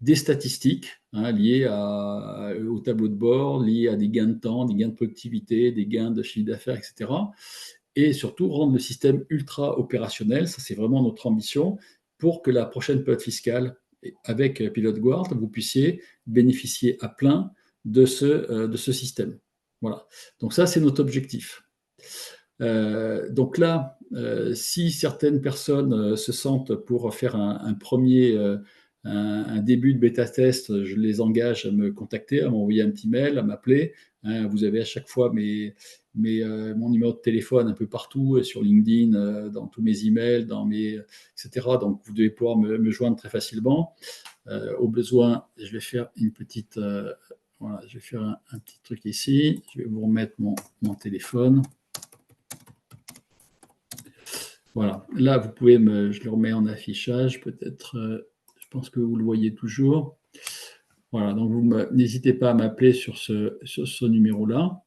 des statistiques liées au tableau de bord, liées à des gains de temps, des gains de productivité, des gains de chiffre d'affaires, etc. Et surtout rendre le système ultra opérationnel, ça c'est vraiment notre ambition, pour que la prochaine période fiscale, avec PilotGuard, vous puissiez bénéficier à plein de ce système. Voilà. Donc ça, c'est notre objectif. Donc là, si certaines personnes se sentent pour faire un début de bêta-test, je les engage à me contacter, à m'envoyer un petit mail, à m'appeler. Hein, vous avez à chaque fois mon numéro de téléphone un peu partout, sur LinkedIn, dans tous mes emails, etc. Donc vous devez pouvoir me joindre très facilement. Au besoin, je vais faire voilà, je vais faire un petit truc ici. Je vais vous remettre mon téléphone. Voilà, là, je le remets en affichage, peut-être, je pense que vous le voyez toujours. Voilà, donc n'hésitez pas à m'appeler sur ce numéro-là.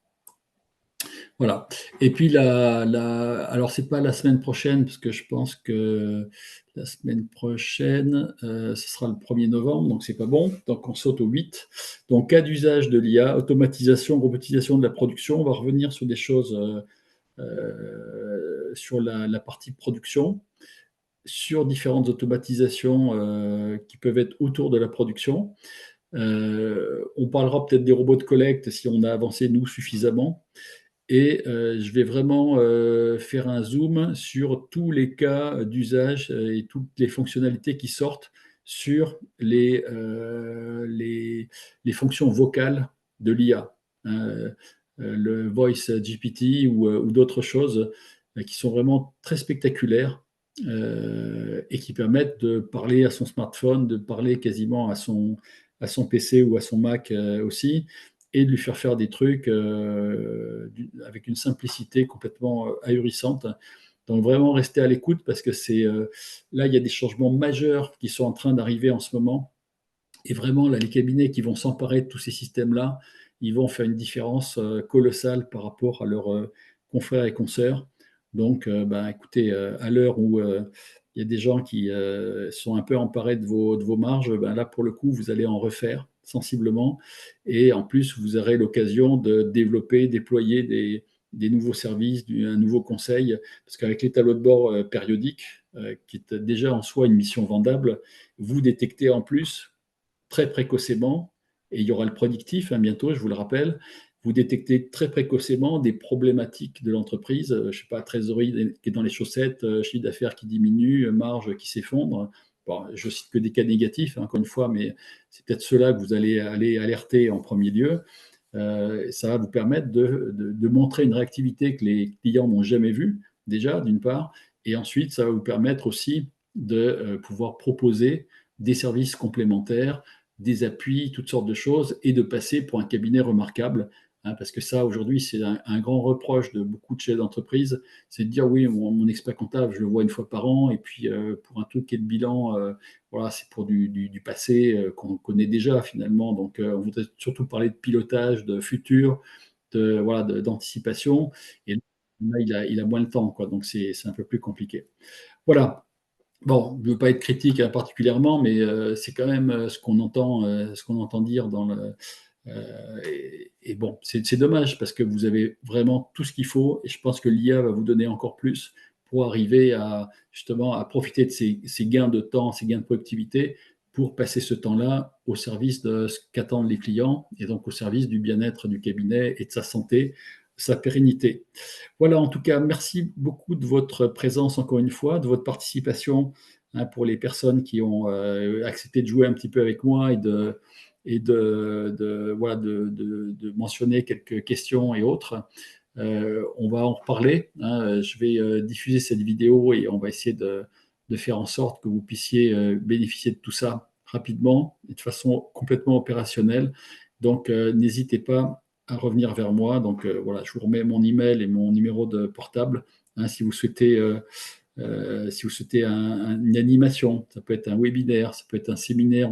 Voilà. Et puis, alors, c'est pas la semaine prochaine, parce que je pense que la semaine prochaine, ce sera le 1er novembre, donc c'est pas bon. Donc, on saute au 8. Donc, cas d'usage de l'IA, automatisation, robotisation de la production. On va revenir sur des choses sur la partie production, sur différentes automatisations qui peuvent être autour de la production. On parlera peut-être des robots de collecte si on a avancé, nous, suffisamment. Et je vais vraiment faire un zoom sur tous les cas d'usage et toutes les fonctionnalités qui sortent sur les fonctions vocales de l'IA. Le Voice GPT ou d'autres choses qui sont vraiment très spectaculaires et qui permettent de parler à son smartphone, de parler quasiment à son PC ou à son Mac aussi, et de lui faire des trucs avec une simplicité complètement ahurissante. Donc vraiment rester à l'écoute parce que là, il y a des changements majeurs qui sont en train d'arriver en ce moment. Et vraiment, là, les cabinets qui vont s'emparer de tous ces systèmes-là, ils vont faire une différence colossale par rapport à leurs confrères et consoeurs. Donc, écoutez, à l'heure où il y a des gens qui sont un peu emparés de vos marges, là, pour le coup, vous allez en refaire sensiblement. Et en plus, vous aurez l'occasion de développer, déployer des nouveaux services, un nouveau conseil. Parce qu'avec les tableaux de bord périodiques, qui est déjà en soi une mission vendable, vous détectez en plus très précocement, et il y aura le prédictif bientôt, je vous le rappelle, vous détectez très précocement des problématiques de l'entreprise, je ne sais pas, trésorerie qui est dans les chaussettes, chiffre d'affaires qui diminue, marge qui s'effondre. Bon, je cite que des cas négatifs, encore une fois, mais c'est peut-être ceux-là que vous allez aller alerter en premier lieu. Ça va vous permettre de montrer une réactivité que les clients n'ont jamais vue, déjà, d'une part, et ensuite, ça va vous permettre aussi de pouvoir proposer des services complémentaires, des appuis, toutes sortes de choses, et de passer pour un cabinet remarquable. Parce que ça, aujourd'hui, c'est un grand reproche de beaucoup de chefs d'entreprise, c'est de dire oui, mon expert comptable, je le vois une fois par an, et puis pour un truc qui est de bilan, voilà, c'est pour du passé qu'on connaît déjà finalement. Donc, on voudrait surtout parler de pilotage, de futur, d'anticipation. Et là, il a moins le temps, quoi. Donc, c'est un peu plus compliqué. Voilà. Bon, je ne veux pas être critique particulièrement, mais c'est quand même ce qu'on entend dire et bon, c'est dommage parce que vous avez vraiment tout ce qu'il faut et je pense que l'IA va vous donner encore plus pour arriver justement à profiter de ces gains de temps, ces gains de productivité pour passer ce temps-là au service de ce qu'attendent les clients et donc au service du bien-être du cabinet et de sa santé, sa pérennité. Voilà, en tout cas, merci beaucoup de votre présence encore une fois, de votre participation pour les personnes qui ont accepté de jouer un petit peu avec moi et de mentionner quelques questions et autres. On va en reparler. Je vais diffuser cette vidéo et on va essayer de faire en sorte que vous puissiez bénéficier de tout ça rapidement et de façon complètement opérationnelle. Donc, n'hésitez pas à revenir vers moi. Donc, voilà, je vous remets mon email et mon numéro de portable si vous souhaitez une animation. Ça peut être un webinaire, ça peut être un séminaire.